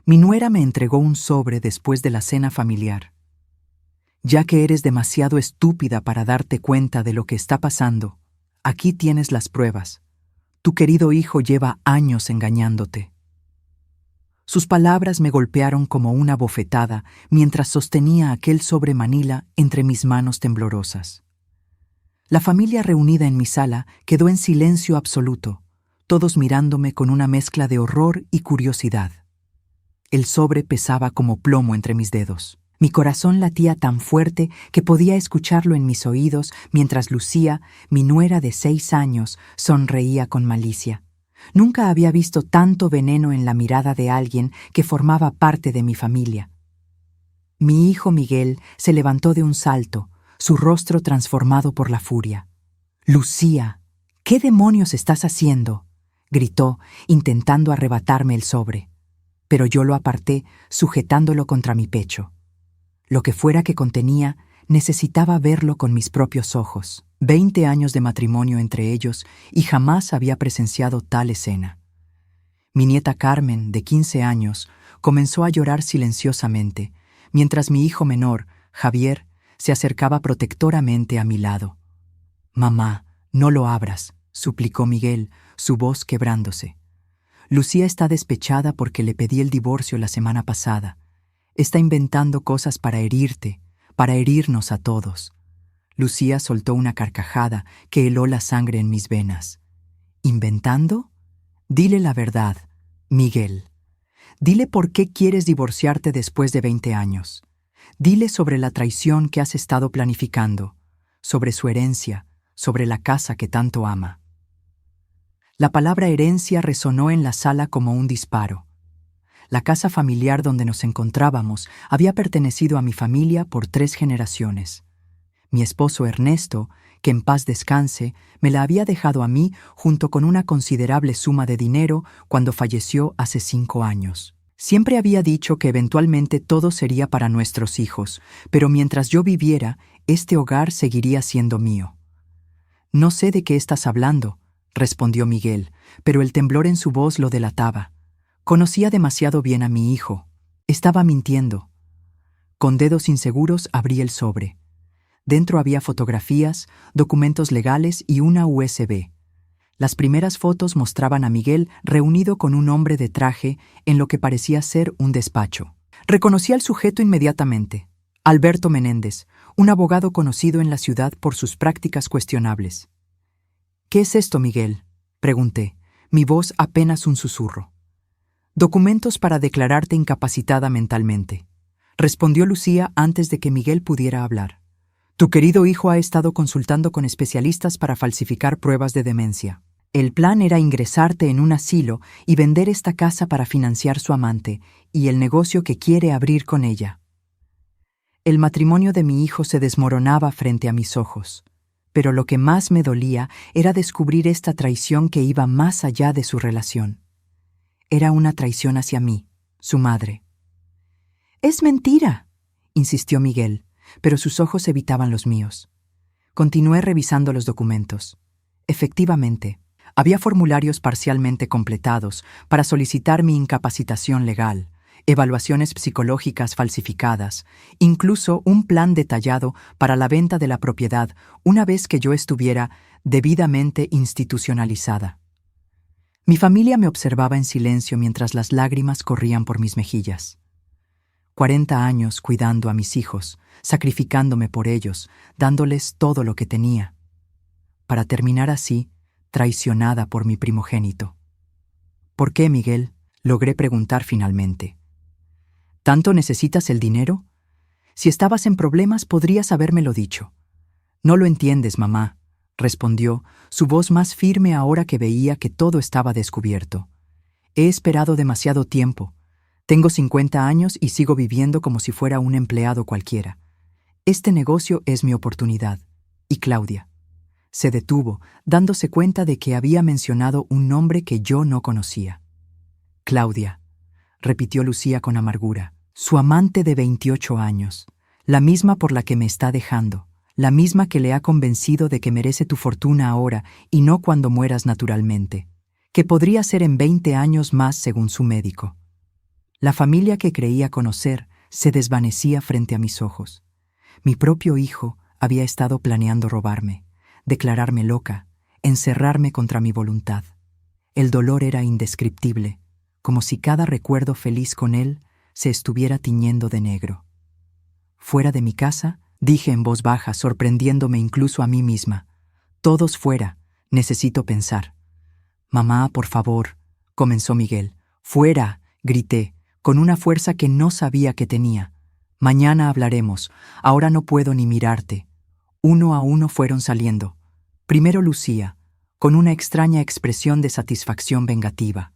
Mi nuera me entregó un sobre después de la cena familiar. Ya que eres demasiado estúpida para darte cuenta de lo que está pasando, aquí tienes las pruebas. Tu querido hijo lleva años engañándote. Sus palabras me golpearon como una bofetada mientras sostenía aquel sobre Manila entre mis manos temblorosas. La familia reunida en mi sala quedó en silencio absoluto, todos mirándome con una mezcla de horror y curiosidad. El sobre pesaba como plomo entre mis dedos. Mi corazón latía tan fuerte que podía escucharlo en mis oídos mientras Lucía, mi nuera de 6 años, sonreía con malicia. Nunca había visto tanto veneno en la mirada de alguien que formaba parte de mi familia. Mi hijo Miguel se levantó de un salto, su rostro transformado por la furia. «Lucía, ¿qué demonios estás haciendo?», gritó, intentando arrebatarme el sobre. Pero yo lo aparté, sujetándolo contra mi pecho. Lo que fuera que contenía, necesitaba verlo con mis propios ojos. 20 años de matrimonio entre ellos y jamás había presenciado tal escena. Mi nieta Carmen, de 15 años, comenzó a llorar silenciosamente, mientras mi hijo menor, Javier, se acercaba protectoramente a mi lado. «Mamá, no lo abras», suplicó Miguel, su voz quebrándose. «Lucía está despechada porque le pedí el divorcio la semana pasada. Está inventando cosas para herirte, para herirnos a todos». Lucía soltó una carcajada que heló la sangre en mis venas. «¿Inventando? Dile la verdad, Miguel. Dile por qué quieres divorciarte después de 20 años. Dile sobre la traición que has estado planificando, sobre su herencia, sobre la casa que tanto ama». La palabra herencia resonó en la sala como un disparo. La casa familiar donde nos encontrábamos había pertenecido a mi familia por 3 generaciones. Mi esposo Ernesto, que en paz descanse, me la había dejado a mí junto con una considerable suma de dinero cuando falleció hace 5 años. Siempre había dicho que eventualmente todo sería para nuestros hijos, pero mientras yo viviera, este hogar seguiría siendo mío. «No sé de qué estás hablando», respondió Miguel, pero el temblor en su voz lo delataba. Conocía demasiado bien a mi hijo. Estaba mintiendo. Con dedos inseguros abrí el sobre. Dentro había fotografías, documentos legales y una USB. Las primeras fotos mostraban a Miguel reunido con un hombre de traje en lo que parecía ser un despacho. Reconocí al sujeto inmediatamente. Alberto Menéndez, un abogado conocido en la ciudad por sus prácticas cuestionables. «¿Qué es esto, Miguel?», pregunté, mi voz apenas un susurro. «Documentos para declararte incapacitada mentalmente», respondió Lucía antes de que Miguel pudiera hablar. «Tu querido hijo ha estado consultando con especialistas para falsificar pruebas de demencia. El plan era ingresarte en un asilo y vender esta casa para financiar su amante y el negocio que quiere abrir con ella». El matrimonio de mi hijo se desmoronaba frente a mis ojos, pero lo que más me dolía era descubrir esta traición que iba más allá de su relación. Era una traición hacia mí, su madre. «Es mentira», insistió Miguel, pero sus ojos evitaban los míos. Continué revisando los documentos. Efectivamente, había formularios parcialmente completados para solicitar mi incapacitación legal, evaluaciones psicológicas falsificadas, incluso un plan detallado para la venta de la propiedad una vez que yo estuviera debidamente institucionalizada. Mi familia me observaba en silencio mientras las lágrimas corrían por mis mejillas. 40 años cuidando a mis hijos, sacrificándome por ellos, dándoles todo lo que tenía, para terminar así, traicionada por mi primogénito. «¿Por qué, Miguel?», logré preguntar finalmente. «¿Tanto necesitas el dinero? Si estabas en problemas, podrías habérmelo dicho». «No lo entiendes, mamá», respondió, su voz más firme ahora que veía que todo estaba descubierto. «He esperado demasiado tiempo. Tengo 50 años y sigo viviendo como si fuera un empleado cualquiera. Este negocio es mi oportunidad. Y Claudia». Se detuvo, dándose cuenta de que había mencionado un nombre que yo no conocía. «Claudia», repitió Lucía con amargura, «su amante de 28 años, la misma por la que me está dejando, la misma que le ha convencido de que merece tu fortuna ahora y no cuando mueras naturalmente, que podría ser en 20 años más según su médico». La familia que creía conocer se desvanecía frente a mis ojos. Mi propio hijo había estado planeando robarme, declararme loca, encerrarme contra mi voluntad. El dolor era indescriptible, como si cada recuerdo feliz con él se estuviera tiñendo de negro. Fuera de mi casa, dije en voz baja, sorprendiéndome incluso a mí misma. Todos fuera, necesito pensar. Mamá, por favor, comenzó Miguel. Fuera, grité, con una fuerza que no sabía que tenía. Mañana hablaremos, ahora no puedo ni mirarte. Uno a uno fueron saliendo. Primero Lucía, con una extraña expresión de satisfacción vengativa.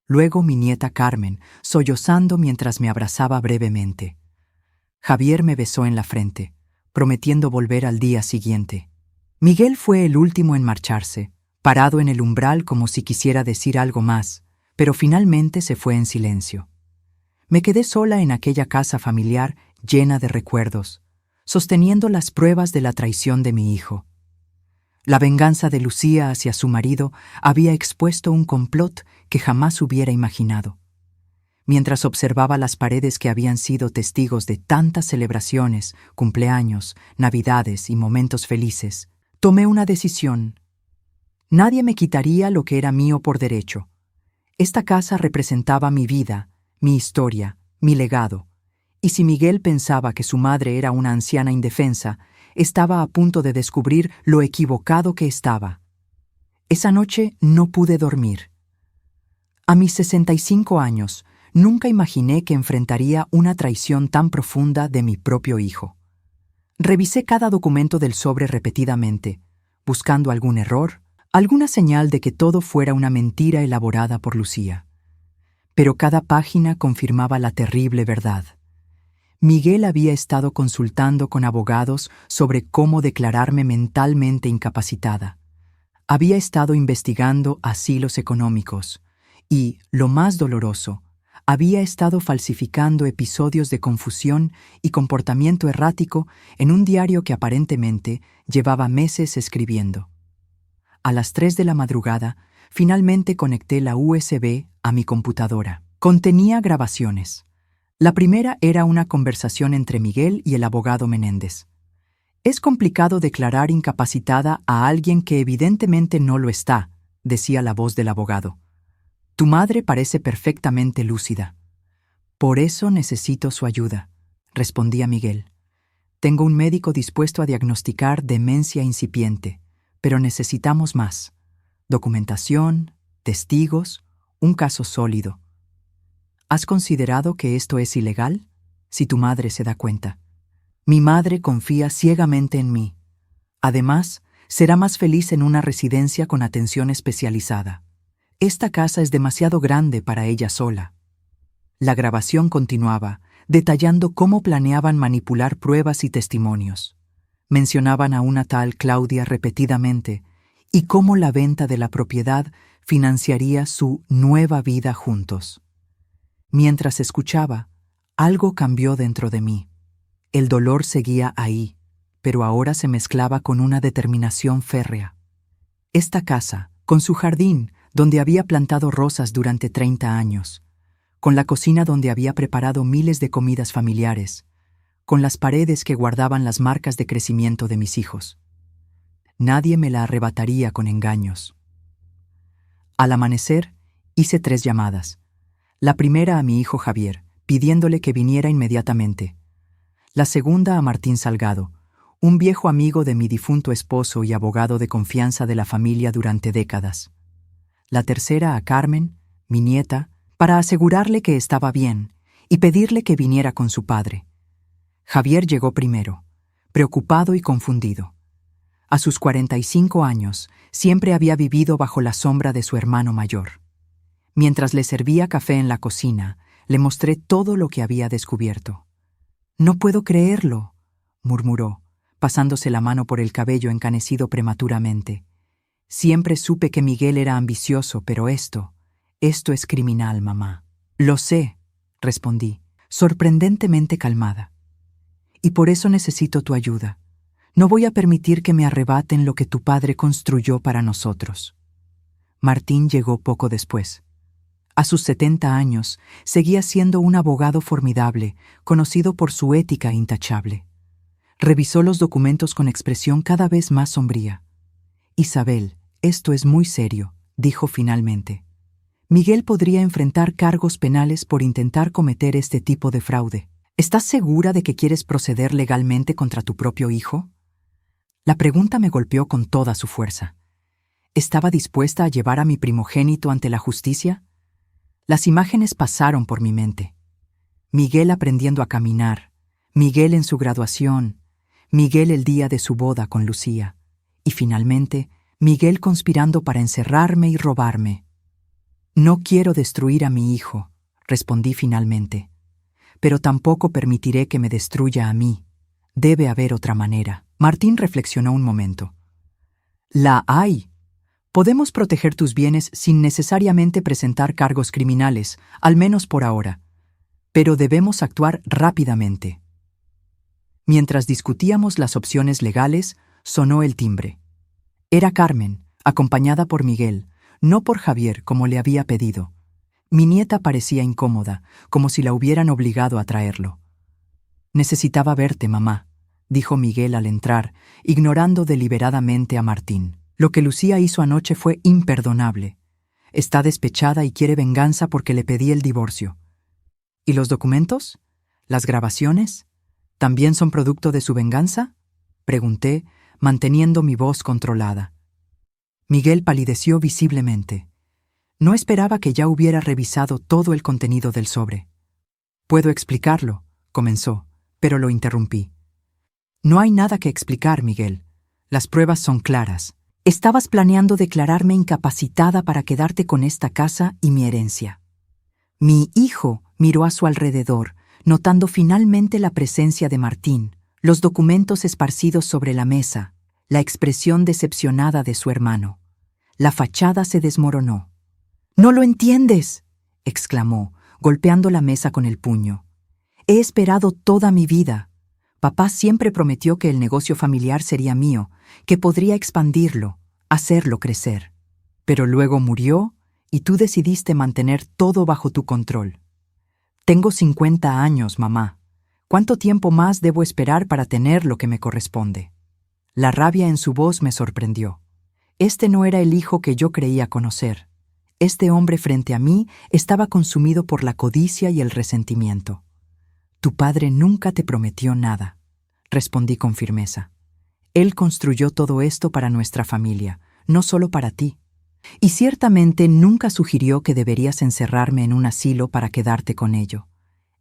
Luego mi nieta Carmen, sollozando mientras me abrazaba brevemente. Javier me besó en la frente, prometiendo volver al día siguiente. Miguel fue el último en marcharse, parado en el umbral como si quisiera decir algo más, pero finalmente se fue en silencio. Me quedé sola en aquella casa familiar llena de recuerdos, sosteniendo las pruebas de la traición de mi hijo. La venganza de Lucía hacia su marido había expuesto un complot que jamás hubiera imaginado. Mientras observaba las paredes que habían sido testigos de tantas celebraciones, cumpleaños, navidades y momentos felices, tomé una decisión. Nadie me quitaría lo que era mío por derecho. Esta casa representaba mi vida, mi historia, mi legado, y si Miguel pensaba que su madre era una anciana indefensa, estaba a punto de descubrir lo equivocado que estaba. Esa noche no pude dormir. A mis 65 años, nunca imaginé que enfrentaría una traición tan profunda de mi propio hijo. Revisé cada documento del sobre repetidamente, buscando algún error, alguna señal de que todo fuera una mentira elaborada por Lucía. Pero cada página confirmaba la terrible verdad. Miguel había estado consultando con abogados sobre cómo declararme mentalmente incapacitada. Había estado investigando asilos económicos y, lo más doloroso, había estado falsificando episodios de confusión y comportamiento errático en un diario que aparentemente llevaba meses escribiendo. A las 3 de la madrugada, finalmente conecté la USB a mi computadora. Contenía grabaciones. La primera era una conversación entre Miguel y el abogado Menéndez. Es complicado declarar incapacitada a alguien que evidentemente no lo está, decía la voz del abogado. Tu madre parece perfectamente lúcida. Por eso necesito su ayuda, respondía Miguel. Tengo un médico dispuesto a diagnosticar demencia incipiente, pero necesitamos más. Documentación, testigos, un caso sólido. ¿Has considerado que esto es ilegal? Si tu madre se da cuenta. Mi madre confía ciegamente en mí. Además, será más feliz en una residencia con atención especializada. Esta casa es demasiado grande para ella sola. La grabación continuaba, detallando cómo planeaban manipular pruebas y testimonios. Mencionaban a una tal Claudia repetidamente y cómo la venta de la propiedad financiaría su nueva vida juntos. Mientras escuchaba, algo cambió dentro de mí. El dolor seguía ahí, pero ahora se mezclaba con una determinación férrea. Esta casa, con su jardín, donde había plantado rosas durante 30 años, con la cocina donde había preparado miles de comidas familiares, con las paredes que guardaban las marcas de crecimiento de mis hijos. Nadie me la arrebataría con engaños. Al amanecer, hice 3 llamadas. La primera a mi hijo Javier, pidiéndole que viniera inmediatamente. La segunda a Martín Salgado, un viejo amigo de mi difunto esposo y abogado de confianza de la familia durante décadas. La tercera a Carmen, mi nieta, para asegurarle que estaba bien y pedirle que viniera con su padre. Javier llegó primero, preocupado y confundido. A sus 45 años, siempre había vivido bajo la sombra de su hermano mayor. Mientras le servía café en la cocina, le mostré todo lo que había descubierto. «No puedo creerlo», murmuró, pasándose la mano por el cabello encanecido prematuramente. «Siempre supe que Miguel era ambicioso, pero esto es criminal, mamá». «Lo sé», respondí, sorprendentemente calmada. «Y por eso necesito tu ayuda. No voy a permitir que me arrebaten lo que tu padre construyó para nosotros». Martín llegó poco después. A sus 70 años, seguía siendo un abogado formidable, conocido por su ética intachable. Revisó los documentos con expresión cada vez más sombría. «Isabel, esto es muy serio», dijo finalmente. «Miguel podría enfrentar cargos penales por intentar cometer este tipo de fraude. ¿Estás segura de que quieres proceder legalmente contra tu propio hijo?» La pregunta me golpeó con toda su fuerza. ¿Estaba dispuesta a llevar a mi primogénito ante la justicia? Las imágenes pasaron por mi mente. Miguel aprendiendo a caminar, Miguel en su graduación, Miguel el día de su boda con Lucía, y finalmente, Miguel conspirando para encerrarme y robarme. «No quiero destruir a mi hijo», respondí finalmente, «pero tampoco permitiré que me destruya a mí. Debe haber otra manera». Martín reflexionó un momento. «La hay. Podemos proteger tus bienes sin necesariamente presentar cargos criminales, al menos por ahora. Pero debemos actuar rápidamente». Mientras discutíamos las opciones legales, sonó el timbre. Era Carmen, acompañada por Miguel, no por Javier como le había pedido. Mi nieta parecía incómoda, como si la hubieran obligado a traerlo. «Necesitaba verte, mamá», dijo Miguel al entrar, ignorando deliberadamente a Martín. «Lo que Lucía hizo anoche fue imperdonable. Está despechada y quiere venganza porque le pedí el divorcio». «¿Y los documentos? ¿Las grabaciones? ¿También son producto de su venganza?», pregunté, manteniendo mi voz controlada. Miguel palideció visiblemente. No esperaba que ya hubiera revisado todo el contenido del sobre. «Puedo explicarlo», comenzó, pero lo interrumpí. «No hay nada que explicar, Miguel. Las pruebas son claras. Estabas planeando declararme incapacitada para quedarte con esta casa y mi herencia». Mi hijo miró a su alrededor, notando finalmente la presencia de Martín, los documentos esparcidos sobre la mesa, la expresión decepcionada de su hermano. La fachada se desmoronó. «¡No lo entiendes!», exclamó, golpeando la mesa con el puño. «He esperado toda mi vida. Papá siempre prometió que el negocio familiar sería mío, que podría expandirlo, hacerlo crecer. Pero luego murió y tú decidiste mantener todo bajo tu control. Tengo 50 años, mamá. ¿Cuánto tiempo más debo esperar para tener lo que me corresponde?». La rabia en su voz me sorprendió. Este no era el hijo que yo creía conocer. Este hombre frente a mí estaba consumido por la codicia y el resentimiento. «Tu padre nunca te prometió nada», respondí con firmeza. «Él construyó todo esto para nuestra familia, no solo para ti. Y ciertamente nunca sugirió que deberías encerrarme en un asilo para quedarte con ello.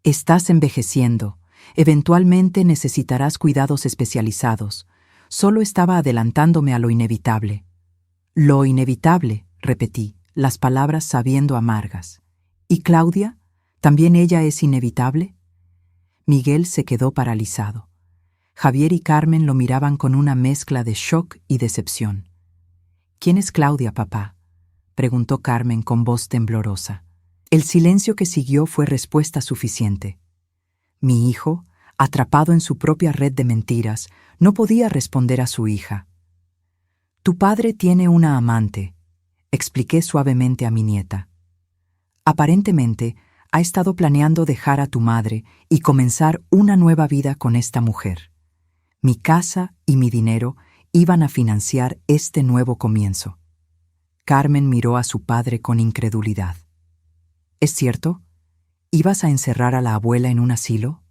Estás envejeciendo. Eventualmente necesitarás cuidados especializados. Solo estaba adelantándome a lo inevitable». «Lo inevitable», repetí, las palabras sabiendo amargas. «¿Y Claudia? ¿También ella es inevitable?». Miguel se quedó paralizado. Javier y Carmen lo miraban con una mezcla de shock y decepción. «¿Quién es Claudia, papá?», preguntó Carmen con voz temblorosa. El silencio que siguió fue respuesta suficiente. Mi hijo, atrapado en su propia red de mentiras, no podía responder a su hija. «Tu padre tiene una amante», expliqué suavemente a mi nieta. «Aparentemente, ha estado planeando dejar a tu madre y comenzar una nueva vida con esta mujer. Mi casa y mi dinero iban a financiar este nuevo comienzo». Carmen miró a su padre con incredulidad. «¿Es cierto? ¿Ibas a encerrar a la abuela en un asilo?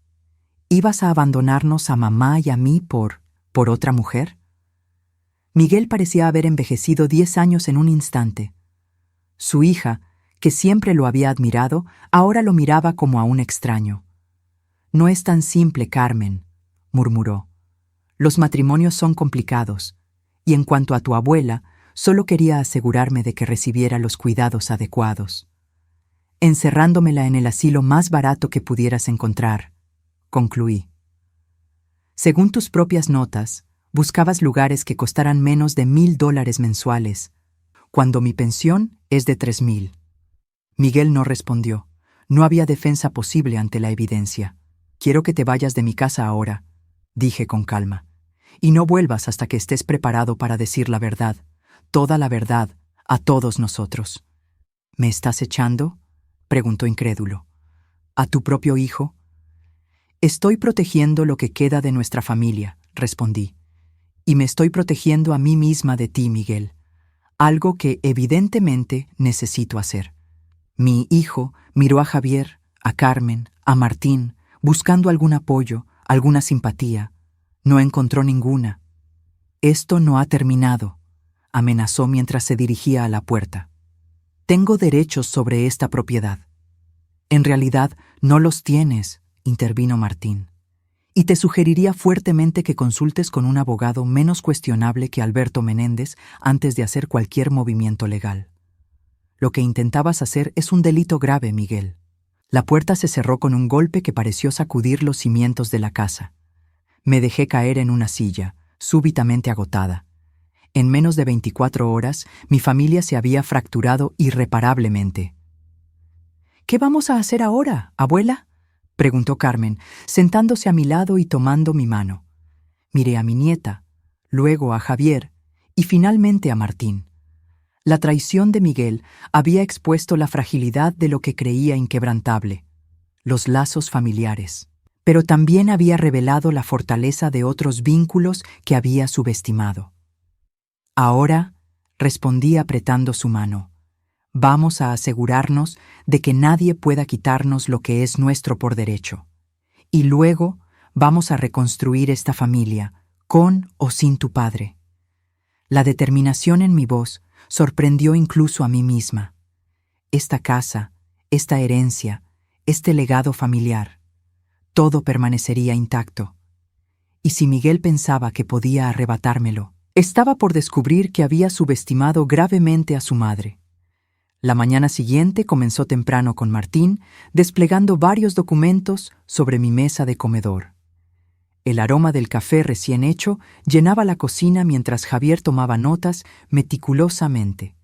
¿Ibas a abandonarnos a mamá y a mí por otra mujer?». Miguel parecía haber envejecido 10 años en un instante. Su hija, que siempre lo había admirado, ahora lo miraba como a un extraño. «No es tan simple, Carmen», murmuró. «Los matrimonios son complicados, y en cuanto a tu abuela, solo quería asegurarme de que recibiera los cuidados adecuados. Encerrándomela en el asilo más barato que pudieras encontrar», concluí. «Según tus propias notas, buscabas lugares que costaran menos de $1,000 mensuales, cuando mi pensión es de 3,000. Miguel no respondió. No había defensa posible ante la evidencia. «Quiero que te vayas de mi casa ahora», dije con calma, «y no vuelvas hasta que estés preparado para decir la verdad, toda la verdad, a todos nosotros». «¿Me estás echando?», preguntó incrédulo. ¿A tu propio hijo? Estoy protegiendo lo que queda de nuestra familia, respondí. Y me estoy protegiendo a mí misma de ti, Miguel. Algo que evidentemente necesito hacer. Mi hijo miró a Javier, a Carmen, a Martín, buscando algún apoyo, alguna simpatía. No encontró ninguna. Esto no ha terminado, amenazó mientras se dirigía a la puerta. Tengo derechos sobre esta propiedad. En realidad, no los tienes, intervino Martín. Y te sugeriría fuertemente que consultes con un abogado menos cuestionable que Alberto Menéndez antes de hacer cualquier movimiento legal. Lo que intentabas hacer es un delito grave, Miguel. La puerta se cerró con un golpe que pareció sacudir los cimientos de la casa. Me dejé caer en una silla, súbitamente agotada. En menos de 24 horas, mi familia se había fracturado irreparablemente. ¿Qué vamos a hacer ahora, abuela?, preguntó Carmen, sentándose a mi lado y tomando mi mano. Miré a mi nieta, luego a Javier y finalmente a Martín. La traición de Miguel había expuesto la fragilidad de lo que creía inquebrantable, los lazos familiares, pero también había revelado la fortaleza de otros vínculos que había subestimado. Ahora, respondí apretando su mano, vamos a asegurarnos de que nadie pueda quitarnos lo que es nuestro por derecho. Y luego vamos a reconstruir esta familia, con o sin tu padre. La determinación en mi voz sorprendió incluso a mí misma. Esta casa, esta herencia, este legado familiar, todo permanecería intacto. Y si Miguel pensaba que podía arrebatármelo, estaba por descubrir que había subestimado gravemente a su madre. La mañana siguiente comenzó temprano con Martín, desplegando varios documentos sobre mi mesa de comedor. El aroma del café recién hecho llenaba la cocina mientras Javier tomaba notas meticulosamente.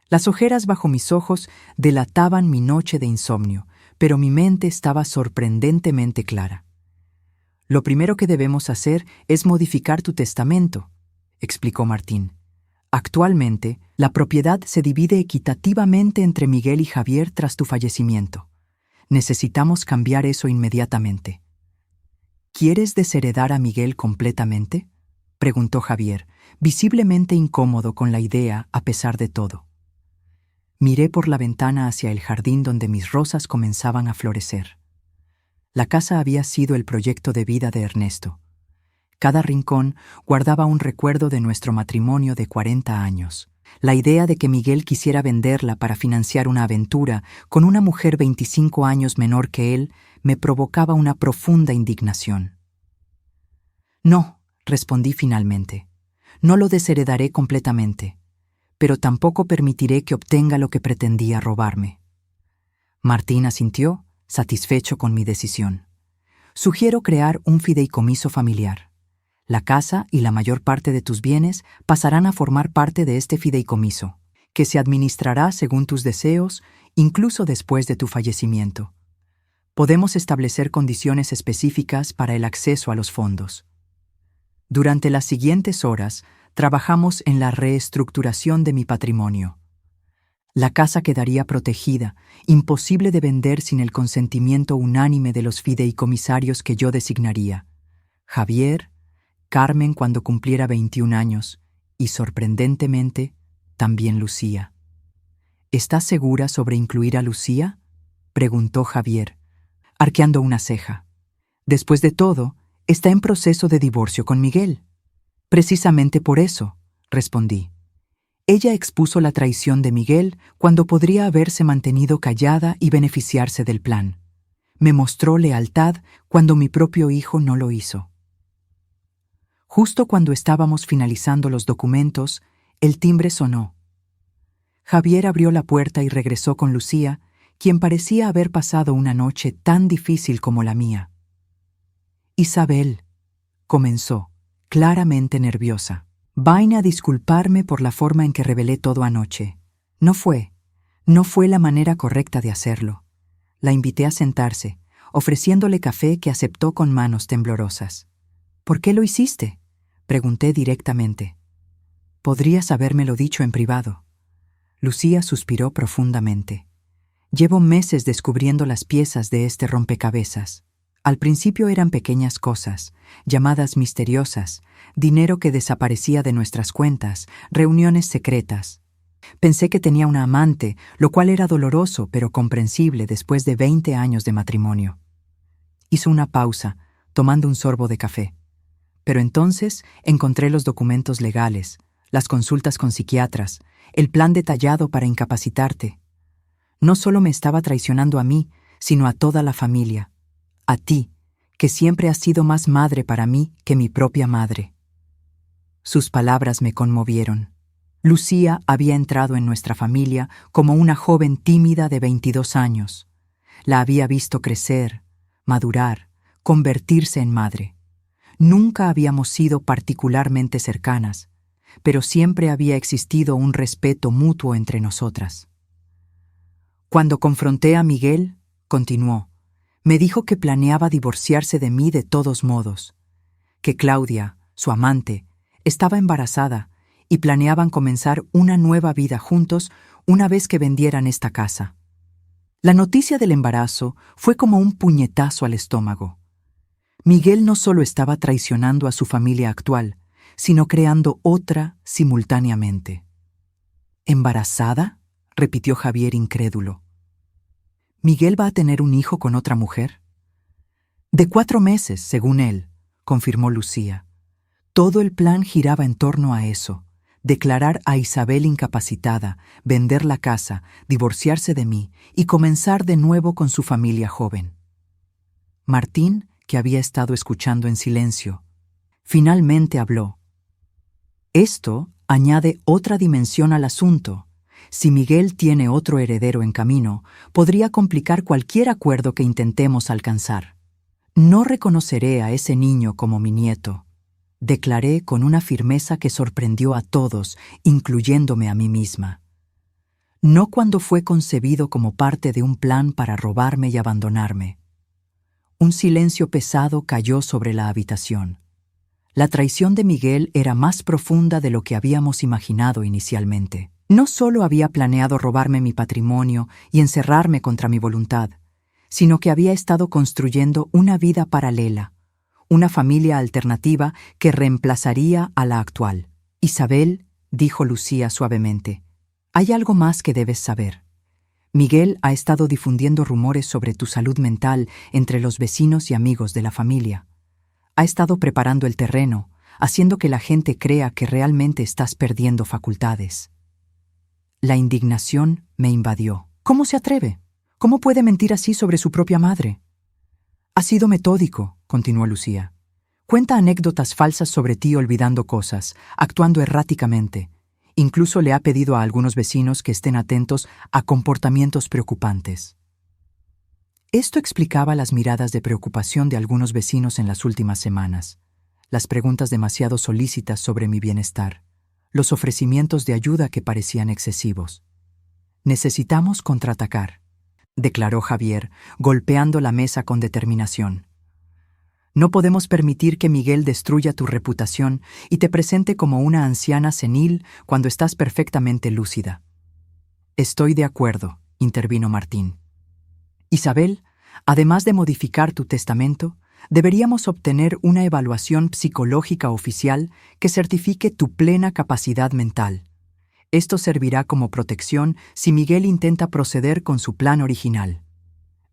Las ojeras bajo mis ojos delataban mi noche de insomnio, pero mi mente estaba sorprendentemente clara. Lo primero que debemos hacer es modificar tu testamento, explicó Martín. Actualmente, la propiedad se divide equitativamente entre Miguel y Javier tras tu fallecimiento. Necesitamos cambiar eso inmediatamente. ¿Quieres desheredar a Miguel completamente?, preguntó Javier, visiblemente incómodo con la idea a pesar de todo. Miré por la ventana hacia el jardín donde mis rosas comenzaban a florecer. La casa había sido el proyecto de vida de Ernesto. Cada rincón guardaba un recuerdo de nuestro matrimonio de 40 años. La idea de que Miguel quisiera venderla para financiar una aventura con una mujer 25 años menor que él me provocaba una profunda indignación. No, respondí finalmente. No lo desheredaré completamente, pero tampoco permitiré que obtenga lo que pretendía robarme. Martín asintió, satisfecho con mi decisión. Sugiero crear un fideicomiso familiar. La casa y la mayor parte de tus bienes pasarán a formar parte de este fideicomiso, que se administrará según tus deseos, incluso después de tu fallecimiento. Podemos establecer condiciones específicas para el acceso a los fondos. Durante las siguientes horas, trabajamos en la reestructuración de mi patrimonio. La casa quedaría protegida, imposible de vender sin el consentimiento unánime de los fideicomisarios que yo designaría: Javier, Carmen cuando cumpliera 21 años y, sorprendentemente, también Lucía. ¿Estás segura sobre incluir a Lucía?, preguntó Javier, arqueando una ceja. Después de todo, está en proceso de divorcio con Miguel. Precisamente por eso, respondí. Ella expuso la traición de Miguel cuando podría haberse mantenido callada y beneficiarse del plan. Me mostró lealtad cuando mi propio hijo no lo hizo. Justo cuando estábamos finalizando los documentos, el timbre sonó. Javier abrió la puerta y regresó con Lucía, quien parecía haber pasado una noche tan difícil como la mía. Isabel, comenzó, claramente nerviosa. Vine a disculparme por la forma en que revelé todo anoche. No fue la manera correcta de hacerlo. La invité a sentarse, ofreciéndole café que aceptó con manos temblorosas. ¿Por qué lo hiciste?, pregunté directamente. Podrías habérmelo dicho en privado. Lucía suspiró profundamente. Llevo meses descubriendo las piezas de este rompecabezas. Al principio eran pequeñas cosas, llamadas misteriosas, dinero que desaparecía de nuestras cuentas, reuniones secretas. Pensé que tenía una amante, lo cual era doloroso pero comprensible después de 20 años de matrimonio. Hizo una pausa, tomando un sorbo de café. Pero entonces encontré los documentos legales, las consultas con psiquiatras, el plan detallado para incapacitarte. No solo me estaba traicionando a mí, sino a toda la familia. A ti, que siempre has sido más madre para mí que mi propia madre. Sus palabras me conmovieron. Lucía había entrado en nuestra familia como una joven tímida de 22 años. La había visto crecer, madurar, convertirse en madre. Nunca habíamos sido particularmente cercanas, pero siempre había existido un respeto mutuo entre nosotras. Cuando confronté a Miguel, continuó, me dijo que planeaba divorciarse de mí de todos modos, que Claudia, su amante, estaba embarazada y planeaban comenzar una nueva vida juntos una vez que vendieran esta casa. La noticia del embarazo fue como un puñetazo al estómago. Miguel no solo estaba traicionando a su familia actual, sino creando otra simultáneamente. ¿Embarazada?, repitió Javier incrédulo. ¿Miguel va a tener un hijo con otra mujer? De 4 meses, según él, confirmó Lucía. Todo el plan giraba en torno a eso: declarar a Isabel incapacitada, vender la casa, divorciarse de mí y comenzar de nuevo con su familia joven. Martín, que había estado escuchando en silencio, finalmente habló. Esto añade otra dimensión al asunto. Si Miguel tiene otro heredero en camino, podría complicar cualquier acuerdo que intentemos alcanzar. No reconoceré a ese niño como mi nieto, declaré con una firmeza que sorprendió a todos, incluyéndome a mí misma. No cuando fue concebido como parte de un plan para robarme y abandonarme. Un silencio pesado cayó sobre la habitación. La traición de Miguel era más profunda de lo que habíamos imaginado inicialmente. No solo había planeado robarme mi patrimonio y encerrarme contra mi voluntad, sino que había estado construyendo una vida paralela, una familia alternativa que reemplazaría a la actual. Isabel, dijo Lucía suavemente, hay algo más que debes saber. Miguel ha estado difundiendo rumores sobre tu salud mental entre los vecinos y amigos de la familia. Ha estado preparando el terreno, haciendo que la gente crea que realmente estás perdiendo facultades. La indignación me invadió. ¿Cómo se atreve? ¿Cómo puede mentir así sobre su propia madre? Ha sido metódico, continuó Lucía. Cuenta anécdotas falsas sobre ti olvidando cosas, actuando erráticamente. Incluso le ha pedido a algunos vecinos que estén atentos a comportamientos preocupantes. Esto explicaba las miradas de preocupación de algunos vecinos en las últimas semanas, las preguntas demasiado solícitas sobre mi bienestar, los ofrecimientos de ayuda que parecían excesivos. Necesitamos contraatacar, declaró Javier, golpeando la mesa con determinación. No podemos permitir que Miguel destruya tu reputación y te presente como una anciana senil cuando estás perfectamente lúcida. Estoy de acuerdo, intervino Martín. Isabel, además de modificar tu testamento, deberíamos obtener una evaluación psicológica oficial que certifique tu plena capacidad mental. Esto servirá como protección si Miguel intenta proceder con su plan original.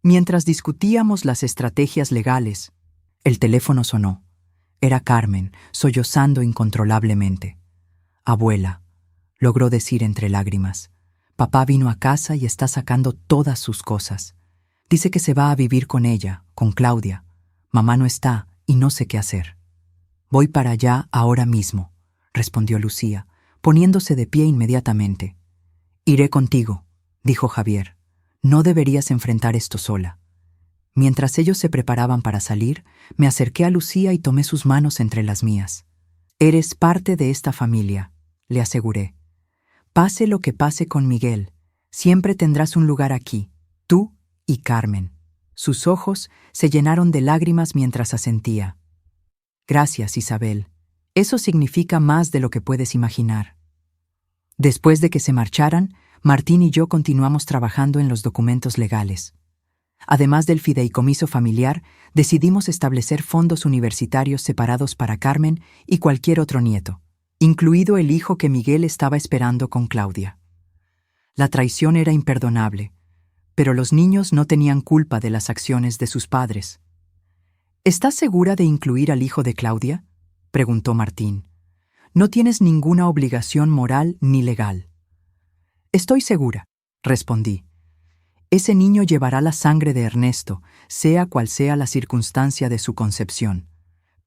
Mientras discutíamos las estrategias legales, el teléfono sonó. Era Carmen, sollozando incontrolablemente. Abuela, logró decir entre lágrimas. Papá vino a casa y está sacando todas sus cosas. Dice que se va a vivir con ella, con Claudia. Mamá no está y no sé qué hacer. Voy para allá ahora mismo, respondió Lucía, poniéndose de pie inmediatamente. Iré contigo, dijo Javier. No deberías enfrentar esto sola. Mientras ellos se preparaban para salir, me acerqué a Lucía y tomé sus manos entre las mías. Eres parte de esta familia, le aseguré. Pase lo que pase con Miguel, siempre tendrás un lugar aquí, tú y Carmen. Sus ojos se llenaron de lágrimas mientras asentía. Gracias, Isabel. Eso significa más de lo que puedes imaginar. Después de que se marcharan, Martín y yo continuamos trabajando en los documentos legales. Además del fideicomiso familiar, decidimos establecer fondos universitarios separados para Carmen y cualquier otro nieto, incluido el hijo que Miguel estaba esperando con Claudia. La traición era imperdonable, pero los niños no tenían culpa de las acciones de sus padres. ¿Estás segura de incluir al hijo de Claudia?, preguntó Martín. No tienes ninguna obligación moral ni legal. Estoy segura, respondí. Ese niño llevará la sangre de Ernesto, sea cual sea la circunstancia de su concepción.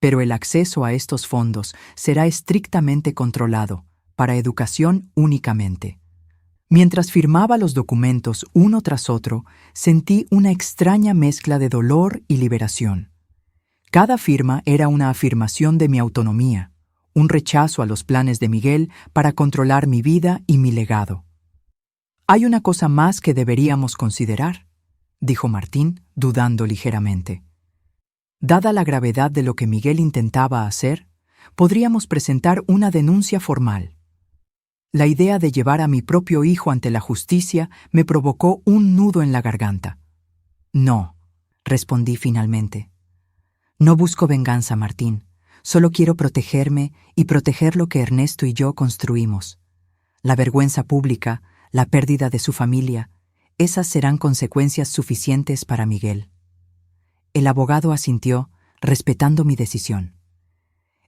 Pero el acceso a estos fondos será estrictamente controlado, para educación únicamente. Mientras firmaba los documentos uno tras otro, sentí una extraña mezcla de dolor y liberación. Cada firma era una afirmación de mi autonomía, un rechazo a los planes de Miguel para controlar mi vida y mi legado. «Hay una cosa más que deberíamos considerar», dijo Martín, dudando ligeramente. Dada la gravedad de lo que Miguel intentaba hacer, podríamos presentar una denuncia formal. La idea de llevar a mi propio hijo ante la justicia me provocó un nudo en la garganta. «No», respondí finalmente. «No busco venganza, Martín. Solo quiero protegerme y proteger lo que Ernesto y yo construimos. La vergüenza pública, la pérdida de su familia, esas serán consecuencias suficientes para Miguel». El abogado asintió, respetando mi decisión.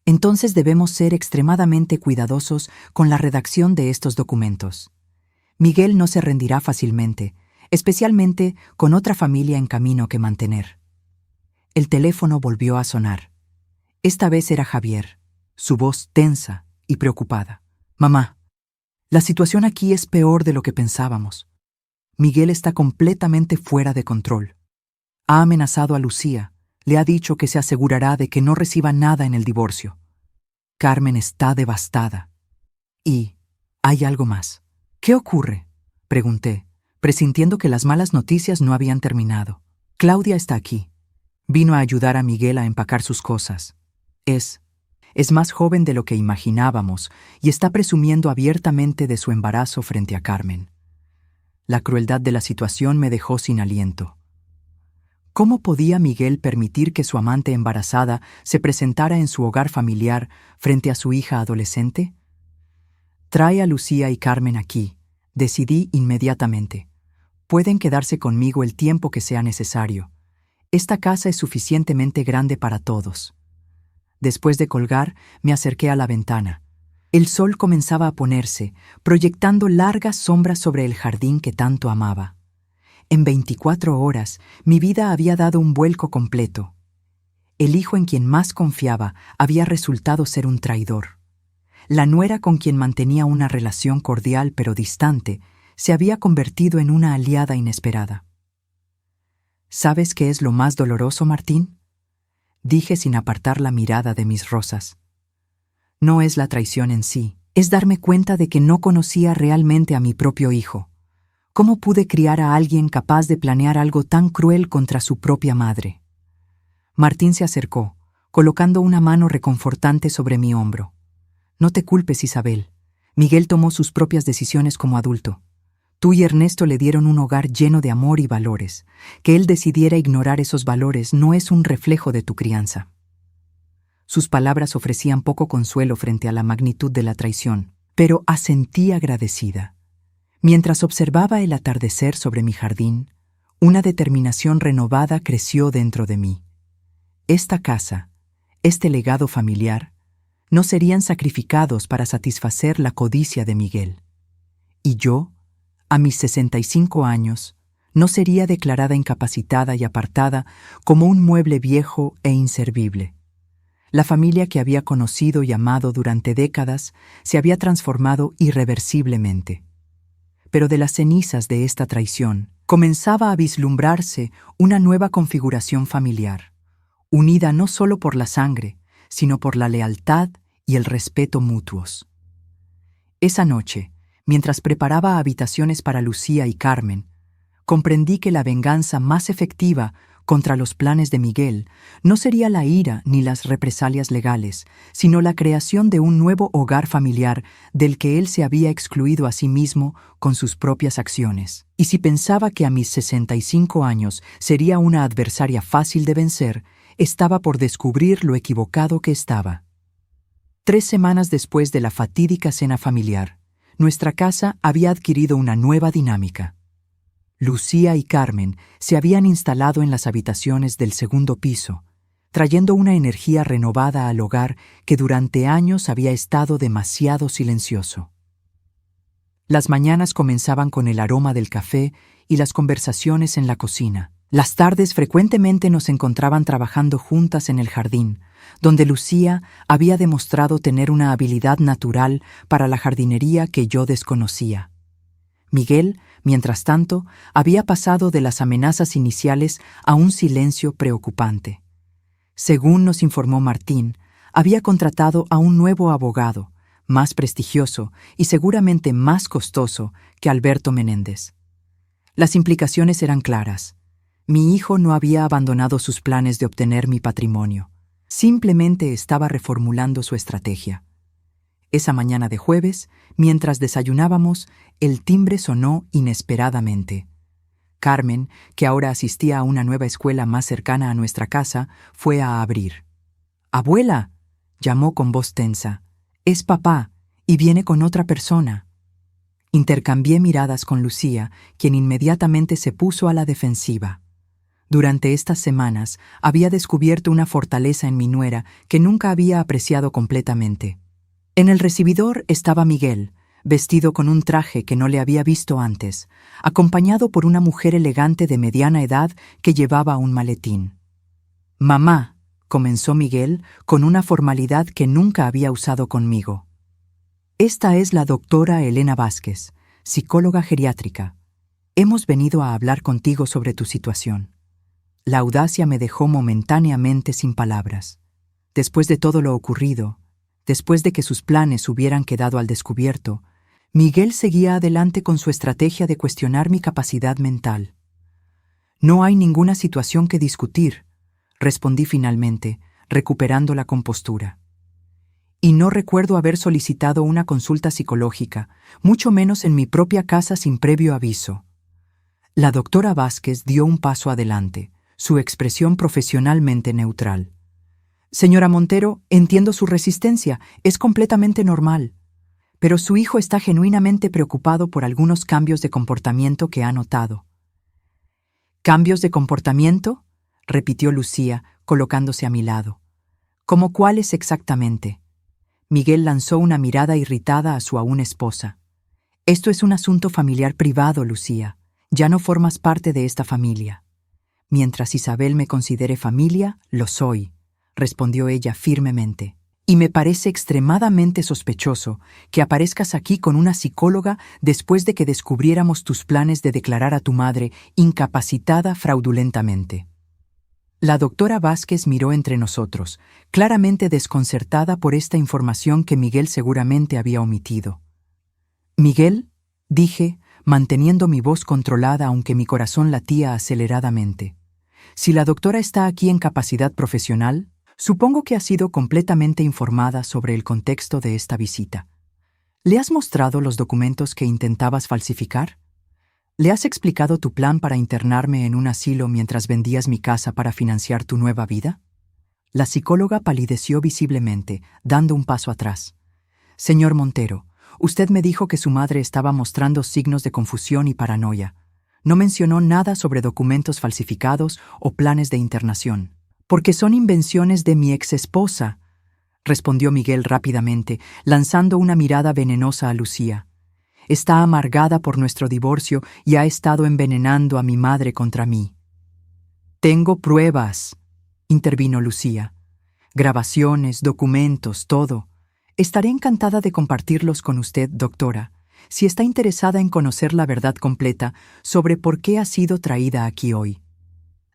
«Entonces debemos ser extremadamente cuidadosos con la redacción de estos documentos. Miguel no se rendirá fácilmente, especialmente con otra familia en camino que mantener». El teléfono volvió a sonar. Esta vez era Javier, su voz tensa y preocupada. «Mamá, la situación aquí es peor de lo que pensábamos. Miguel está completamente fuera de control. Ha amenazado a Lucía, le ha dicho que se asegurará de que no reciba nada en el divorcio. Carmen está devastada. Y hay algo más». «¿Qué ocurre?», pregunté, presintiendo que las malas noticias no habían terminado. «Claudia está aquí. Vino a ayudar a Miguel a empacar sus cosas. Es más joven de lo que imaginábamos y está presumiendo abiertamente de su embarazo frente a Carmen». La crueldad de la situación me dejó sin aliento. ¿Cómo podía Miguel permitir que su amante embarazada se presentara en su hogar familiar frente a su hija adolescente? «Trae a Lucía y Carmen aquí», decidí inmediatamente. «Pueden quedarse conmigo el tiempo que sea necesario. Esta casa es suficientemente grande para todos». Después de colgar, me acerqué a la ventana. El sol comenzaba a ponerse, proyectando largas sombras sobre el jardín que tanto amaba. En 24 horas, mi vida había dado un vuelco completo. El hijo en quien más confiaba había resultado ser un traidor. La nuera con quien mantenía una relación cordial pero distante se había convertido en una aliada inesperada. ¿Sabes qué es lo más doloroso, Martín?, dije sin apartar la mirada de mis rosas. No es la traición en sí, es darme cuenta de que no conocía realmente a mi propio hijo. ¿Cómo pude criar a alguien capaz de planear algo tan cruel contra su propia madre? Martín se acercó, colocando una mano reconfortante sobre mi hombro. «No te culpes, Isabel. Miguel tomó sus propias decisiones como adulto. Tú y Ernesto le dieron un hogar lleno de amor y valores. Que él decidiera ignorar esos valores no es un reflejo de tu crianza». Sus palabras ofrecían poco consuelo frente a la magnitud de la traición, pero asentí agradecida. Mientras observaba el atardecer sobre mi jardín, una determinación renovada creció dentro de mí. Esta casa, este legado familiar, no serían sacrificados para satisfacer la codicia de Miguel. Y yo, a mis 65 años, no sería declarada incapacitada y apartada como un mueble viejo e inservible. La familia que había conocido y amado durante décadas se había transformado irreversiblemente. Pero de las cenizas de esta traición comenzaba a vislumbrarse una nueva configuración familiar, unida no solo por la sangre, sino por la lealtad y el respeto mutuos. Esa noche, mientras preparaba habitaciones para Lucía y Carmen, comprendí que la venganza más efectiva contra los planes de Miguel no sería la ira ni las represalias legales, sino la creación de un nuevo hogar familiar del que él se había excluido a sí mismo con sus propias acciones. Y si pensaba que a mis 65 años sería una adversaria fácil de vencer, estaba por descubrir lo equivocado que estaba. 3 semanas después de la fatídica cena familiar, nuestra casa había adquirido una nueva dinámica. Lucía y Carmen se habían instalado en las habitaciones del segundo piso, trayendo una energía renovada al hogar que durante años había estado demasiado silencioso. Las mañanas comenzaban con el aroma del café y las conversaciones en la cocina. Las tardes frecuentemente nos encontraban trabajando juntas en el jardín, donde Lucía había demostrado tener una habilidad natural para la jardinería que yo desconocía. Miguel, mientras tanto, había pasado de las amenazas iniciales a un silencio preocupante. Según nos informó Martín, había contratado a un nuevo abogado, más prestigioso y seguramente más costoso que Alberto Menéndez. Las implicaciones eran claras. Mi hijo no había abandonado sus planes de obtener mi patrimonio. Simplemente estaba reformulando su estrategia. Esa mañana de jueves, mientras desayunábamos, el timbre sonó inesperadamente. Carmen, que ahora asistía a una nueva escuela más cercana a nuestra casa, fue a abrir. «¡Abuela!», llamó con voz tensa. «Es papá, y viene con otra persona». Intercambié miradas con Lucía, quien inmediatamente se puso a la defensiva. Durante estas semanas había descubierto una fortaleza en mi nuera que nunca había apreciado completamente. En el recibidor estaba Miguel, vestido con un traje que no le había visto antes, acompañado por una mujer elegante de mediana edad que llevaba un maletín. «Mamá», comenzó Miguel con una formalidad que nunca había usado conmigo. «Esta es la doctora Elena Vázquez, psicóloga geriátrica. Hemos venido a hablar contigo sobre tu situación». La audacia me dejó momentáneamente sin palabras. Después de todo lo ocurrido, después de que sus planes hubieran quedado al descubierto, Miguel seguía adelante con su estrategia de cuestionar mi capacidad mental. «No hay ninguna situación que discutir», respondí finalmente, recuperando la compostura. «Y no recuerdo haber solicitado una consulta psicológica, mucho menos en mi propia casa sin previo aviso». La doctora Vázquez dio un paso adelante, su expresión profesionalmente neutral. «Señora Montero, entiendo su resistencia, es completamente normal. Pero su hijo está genuinamente preocupado por algunos cambios de comportamiento que ha notado». «¿Cambios de comportamiento?», repitió Lucía, colocándose a mi lado. «¿Cómo cuáles exactamente?». Miguel lanzó una mirada irritada a su aún esposa. «Esto es un asunto familiar privado, Lucía. Ya no formas parte de esta familia». «Mientras Isabel me considere familia, lo soy», respondió ella firmemente. «Y me parece extremadamente sospechoso que aparezcas aquí con una psicóloga después de que descubriéramos tus planes de declarar a tu madre incapacitada fraudulentamente». La doctora Vázquez miró entre nosotros, claramente desconcertada por esta información que Miguel seguramente había omitido. «Miguel», dije, manteniendo mi voz controlada aunque mi corazón latía aceleradamente. «Si la doctora está aquí en capacidad profesional, supongo que ha sido completamente informada sobre el contexto de esta visita. ¿Le has mostrado los documentos que intentabas falsificar? ¿Le has explicado tu plan para internarme en un asilo mientras vendías mi casa para financiar tu nueva vida?» La psicóloga palideció visiblemente, dando un paso atrás. «Señor Montero, usted me dijo que su madre estaba mostrando signos de confusión y paranoia. No mencionó nada sobre documentos falsificados o planes de internación». «Porque son invenciones de mi exesposa», respondió Miguel rápidamente, lanzando una mirada venenosa a Lucía. «Está amargada por nuestro divorcio y ha estado envenenando a mi madre contra mí». «Tengo pruebas», intervino Lucía. «Grabaciones, documentos, todo. Estaré encantada de compartirlos con usted, doctora, si está interesada en conocer la verdad completa sobre por qué ha sido traída aquí hoy».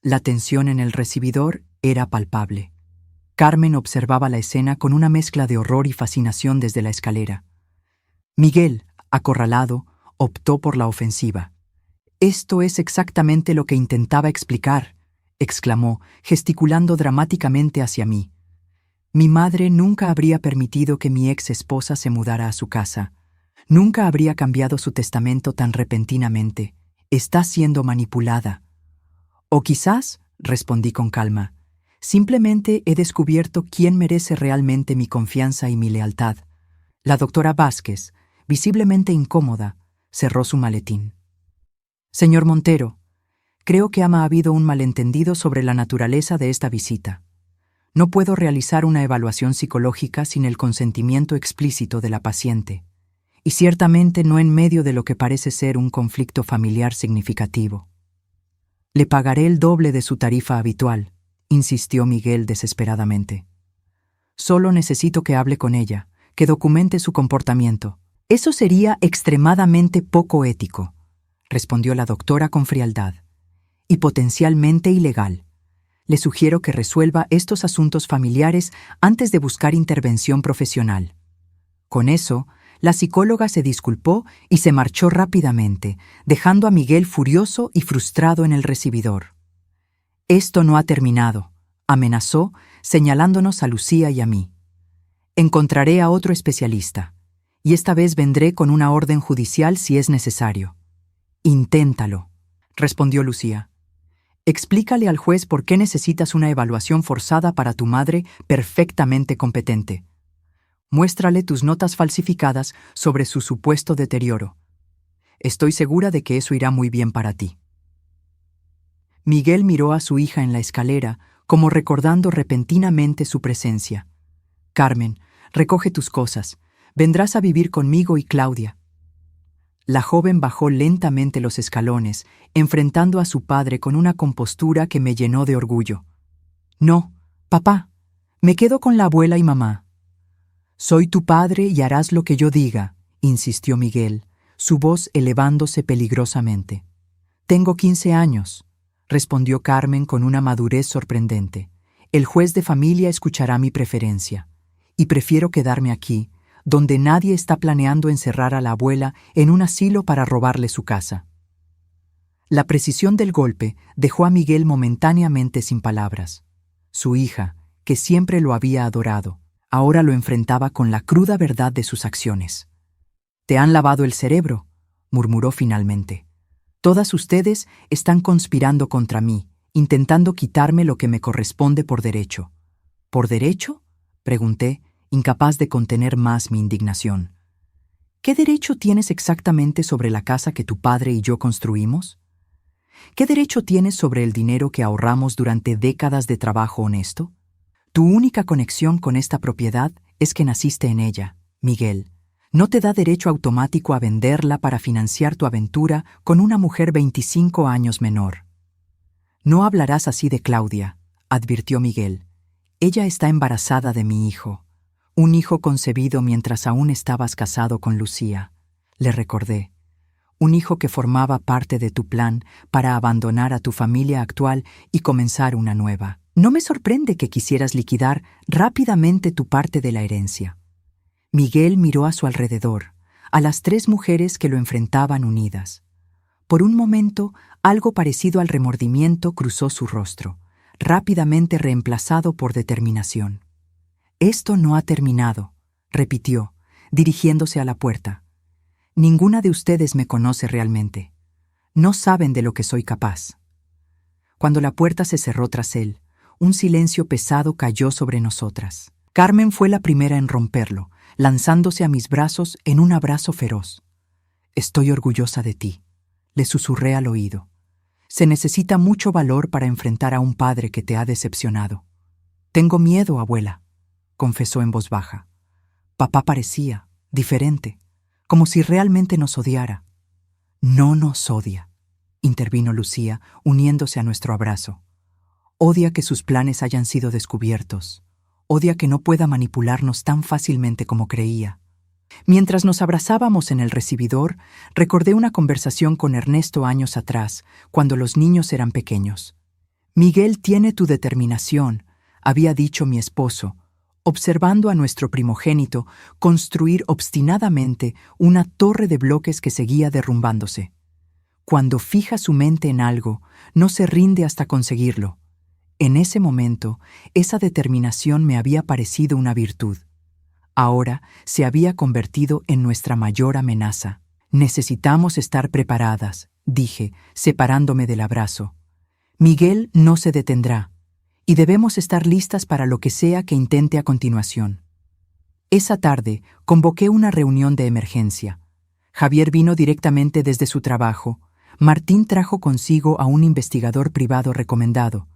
La tensión en el recibidor era palpable. Carmen observaba la escena con una mezcla de horror y fascinación desde la escalera. Miguel, acorralado, optó por la ofensiva. «Esto es exactamente lo que intentaba explicar», exclamó, gesticulando dramáticamente hacia mí. Mi madre nunca habría permitido que mi ex esposa se mudara a su casa. Nunca habría cambiado su testamento tan repentinamente. Está siendo manipulada. O quizás, respondí con calma, simplemente he descubierto quién merece realmente mi confianza y mi lealtad. La doctora Vázquez, visiblemente incómoda, cerró su maletín. Señor Montero, creo que ha habido un malentendido sobre la naturaleza de esta visita. No puedo realizar una evaluación psicológica sin el consentimiento explícito de la paciente, y ciertamente no en medio de lo que parece ser un conflicto familiar significativo. Le pagaré el doble de su tarifa habitual, insistió Miguel desesperadamente. Solo necesito que hable con ella, que documente su comportamiento. Eso sería extremadamente poco ético, respondió la doctora con frialdad, y potencialmente ilegal. Le sugiero que resuelva estos asuntos familiares antes de buscar intervención profesional. Con eso, la psicóloga se disculpó y se marchó rápidamente, dejando a Miguel furioso y frustrado en el recibidor. Esto no ha terminado, amenazó, señalándonos a Lucía y a mí. Encontraré a otro especialista, y esta vez vendré con una orden judicial si es necesario. Inténtalo, respondió Lucía. Explícale al juez por qué necesitas una evaluación forzada para tu madre perfectamente competente. Muéstrale tus notas falsificadas sobre su supuesto deterioro. Estoy segura de que eso irá muy bien para ti. Miguel miró a su hija en la escalera, como recordando repentinamente su presencia. Carmen, recoge tus cosas. Vendrás a vivir conmigo y Claudia. La joven bajó lentamente los escalones, enfrentando a su padre con una compostura que me llenó de orgullo. No, papá, me quedo con la abuela y mamá. Soy tu padre y harás lo que yo diga, insistió Miguel, su voz elevándose peligrosamente. Tengo 15 años, respondió Carmen con una madurez sorprendente. El juez de familia escuchará mi preferencia, y prefiero quedarme aquí, donde nadie está planeando encerrar a la abuela en un asilo para robarle su casa. La precisión del golpe dejó a Miguel momentáneamente sin palabras. Su hija, que siempre lo había adorado, ahora lo enfrentaba con la cruda verdad de sus acciones. «Te han lavado el cerebro», murmuró finalmente. «Todas ustedes están conspirando contra mí, intentando quitarme lo que me corresponde por derecho». «¿Por derecho?», pregunté, incapaz de contener más mi indignación. ¿Qué derecho tienes exactamente sobre la casa que tu padre y yo construimos? ¿Qué derecho tienes sobre el dinero que ahorramos durante décadas de trabajo honesto? Tu única conexión con esta propiedad es que naciste en ella, Miguel. No te da derecho automático a venderla para financiar tu aventura con una mujer 25 años menor. No hablarás así de Claudia, advirtió Miguel. Ella está embarazada de mi hijo. Un hijo concebido mientras aún estabas casado con Lucía, le recordé. Un hijo que formaba parte de tu plan para abandonar a tu familia actual y comenzar una nueva. No me sorprende que quisieras liquidar rápidamente tu parte de la herencia. Miguel miró a su alrededor, a las 3 mujeres que lo enfrentaban unidas. Por un momento, algo parecido al remordimiento cruzó su rostro, rápidamente reemplazado por determinación. «Esto no ha terminado», repitió, dirigiéndose a la puerta. «Ninguna de ustedes me conoce realmente. No saben de lo que soy capaz». Cuando la puerta se cerró tras él, un silencio pesado cayó sobre nosotras. Carmen fue la primera en romperlo, lanzándose a mis brazos en un abrazo feroz. «Estoy orgullosa de ti», le susurré al oído. «Se necesita mucho valor para enfrentar a un padre que te ha decepcionado». «Tengo miedo, abuela», confesó en voz baja. Papá parecía diferente, como si realmente nos odiara. «No nos odia», intervino Lucía, uniéndose a nuestro abrazo. «Odia que sus planes hayan sido descubiertos. Odia que no pueda manipularnos tan fácilmente como creía». Mientras nos abrazábamos en el recibidor, recordé una conversación con Ernesto años atrás, cuando los niños eran pequeños. «Miguel tiene tu determinación», había dicho mi esposo, observando a nuestro primogénito construir obstinadamente una torre de bloques que seguía derrumbándose. Cuando fija su mente en algo, no se rinde hasta conseguirlo, En ese momento, esa determinación me había parecido una virtud. Ahora se había convertido en nuestra mayor amenaza. Necesitamos estar preparadas, dije, separándome del abrazo. Miguel no se detendrá, y debemos estar listas para lo que sea que intente a continuación. Esa tarde convoqué una reunión de emergencia. Javier vino directamente desde su trabajo. Martín trajo consigo a un investigador privado recomendado.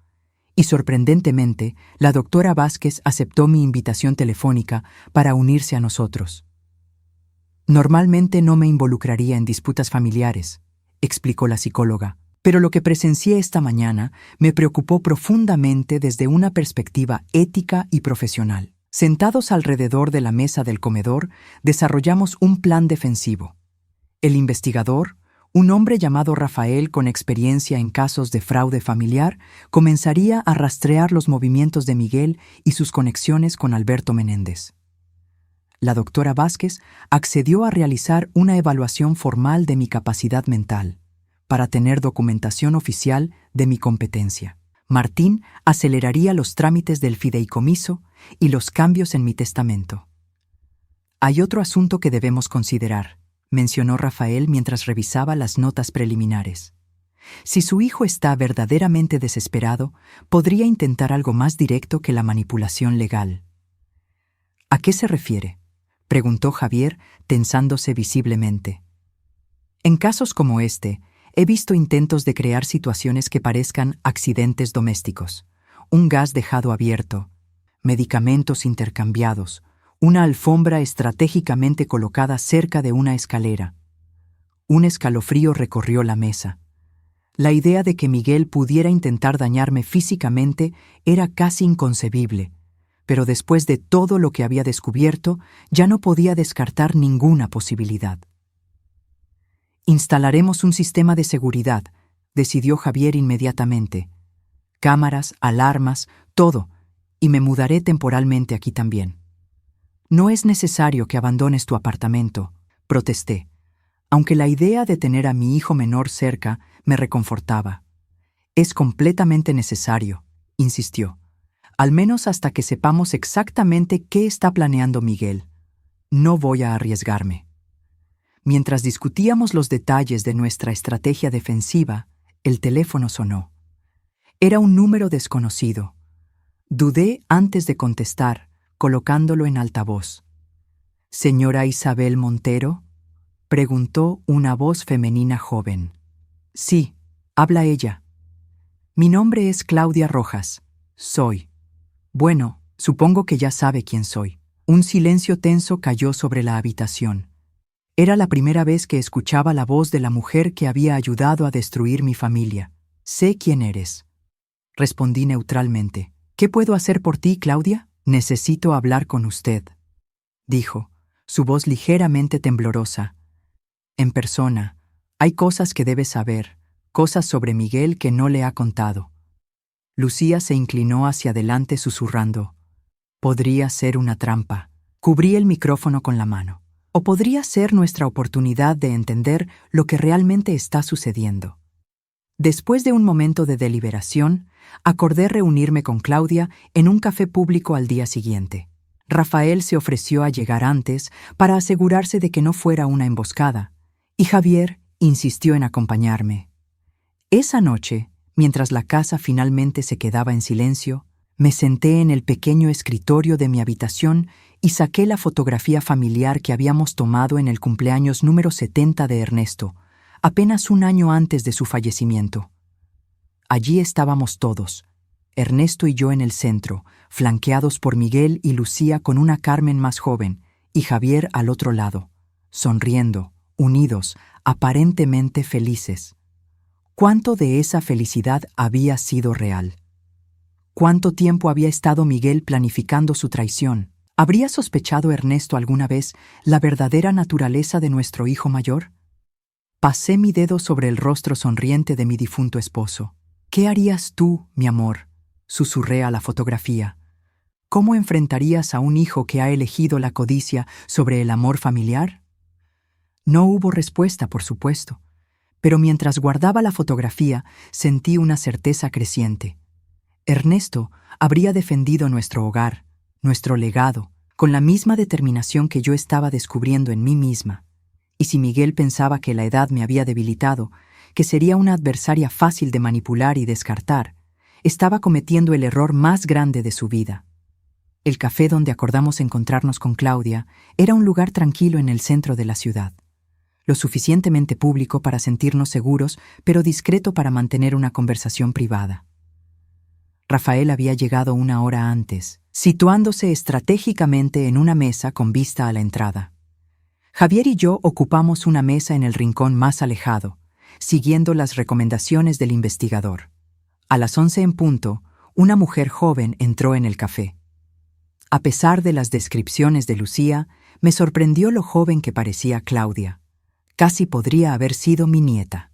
Y sorprendentemente, la doctora Vázquez aceptó mi invitación telefónica para unirse a nosotros. Normalmente no me involucraría en disputas familiares, explicó la psicóloga, pero lo que presencié esta mañana me preocupó profundamente desde una perspectiva ética y profesional. Sentados alrededor de la mesa del comedor, desarrollamos un plan defensivo. El investigador, un hombre llamado Rafael con experiencia en casos de fraude familiar, comenzaría a rastrear los movimientos de Miguel y sus conexiones con Alberto Menéndez. La doctora Vázquez accedió a realizar una evaluación formal de mi capacidad mental, para tener documentación oficial de mi competencia. Martín aceleraría los trámites del fideicomiso y los cambios en mi testamento. Hay otro asunto que debemos considerar, mencionó Rafael mientras revisaba las notas preliminares. Si su hijo está verdaderamente desesperado, podría intentar algo más directo que la manipulación legal. ¿A qué se refiere?, preguntó Javier, tensándose visiblemente. En casos como este, he visto intentos de crear situaciones que parezcan accidentes domésticos, un gas dejado abierto, medicamentos intercambiados, una alfombra estratégicamente colocada cerca de una escalera. Un escalofrío recorrió la mesa. La idea de que Miguel pudiera intentar dañarme físicamente era casi inconcebible, pero después de todo lo que había descubierto, ya no podía descartar ninguna posibilidad. Instalaremos un sistema de seguridad, decidió Javier inmediatamente. Cámaras, alarmas, todo, y me mudaré temporalmente aquí también. No es necesario que abandones tu apartamento, protesté, aunque la idea de tener a mi hijo menor cerca me reconfortaba. Es completamente necesario, insistió, al menos hasta que sepamos exactamente qué está planeando Miguel. No voy a arriesgarme. Mientras discutíamos los detalles de nuestra estrategia defensiva, el teléfono sonó. Era un número desconocido. Dudé antes de contestar, colocándolo en altavoz. ¿Señora Isabel Montero?, preguntó una voz femenina joven. Sí, habla ella. Mi nombre es Claudia Rojas. Soy. Bueno, supongo que ya sabe quién soy. Un silencio tenso cayó sobre la habitación. Era la primera vez que escuchaba la voz de la mujer que había ayudado a destruir mi familia. Sé quién eres. Respondí neutralmente. ¿Qué puedo hacer por ti, Claudia? Necesito hablar con usted, dijo, su voz ligeramente temblorosa. En persona, hay cosas que debe saber, cosas sobre Miguel que no le ha contado. Lucía se inclinó hacia adelante susurrando. Podría ser una trampa. Cubrí el micrófono con la mano. O podría ser nuestra oportunidad de entender lo que realmente está sucediendo. Después de un momento de deliberación, acordé reunirme con Claudia en un café público al día siguiente. Rafael se ofreció a llegar antes para asegurarse de que no fuera una emboscada, y Javier insistió en acompañarme. Esa noche, mientras la casa finalmente se quedaba en silencio, me senté en el pequeño escritorio de mi habitación y saqué la fotografía familiar que habíamos tomado en el cumpleaños número 70 de Ernesto, apenas un año antes de su fallecimiento. Allí estábamos todos, Ernesto y yo en el centro, flanqueados por Miguel y Lucía con una Carmen más joven, y Javier al otro lado, sonriendo, unidos, aparentemente felices. ¿Cuánto de esa felicidad había sido real? ¿Cuánto tiempo había estado Miguel planificando su traición? ¿Habría sospechado Ernesto alguna vez la verdadera naturaleza de nuestro hijo mayor? Pasé mi dedo sobre el rostro sonriente de mi difunto esposo. ¿Qué harías tú, mi amor?, susurré a la fotografía. ¿Cómo enfrentarías a un hijo que ha elegido la codicia sobre el amor familiar? No hubo respuesta, por supuesto, pero mientras guardaba la fotografía sentí una certeza creciente. Ernesto habría defendido nuestro hogar, nuestro legado, con la misma determinación que yo estaba descubriendo en mí misma. Y si Miguel pensaba que la edad me había debilitado, que sería una adversaria fácil de manipular y descartar, estaba cometiendo el error más grande de su vida. El café donde acordamos encontrarnos con Claudia era un lugar tranquilo en el centro de la ciudad, lo suficientemente público para sentirnos seguros, pero discreto para mantener una conversación privada. Rafael había llegado una hora antes, situándose estratégicamente en una mesa con vista a la entrada. Javier y yo ocupamos una mesa en el rincón más alejado, siguiendo las recomendaciones del investigador. A las 11 en punto, una mujer joven entró en el café. A pesar de las descripciones de Lucía, me sorprendió lo joven que parecía Claudia. Casi podría haber sido mi nieta.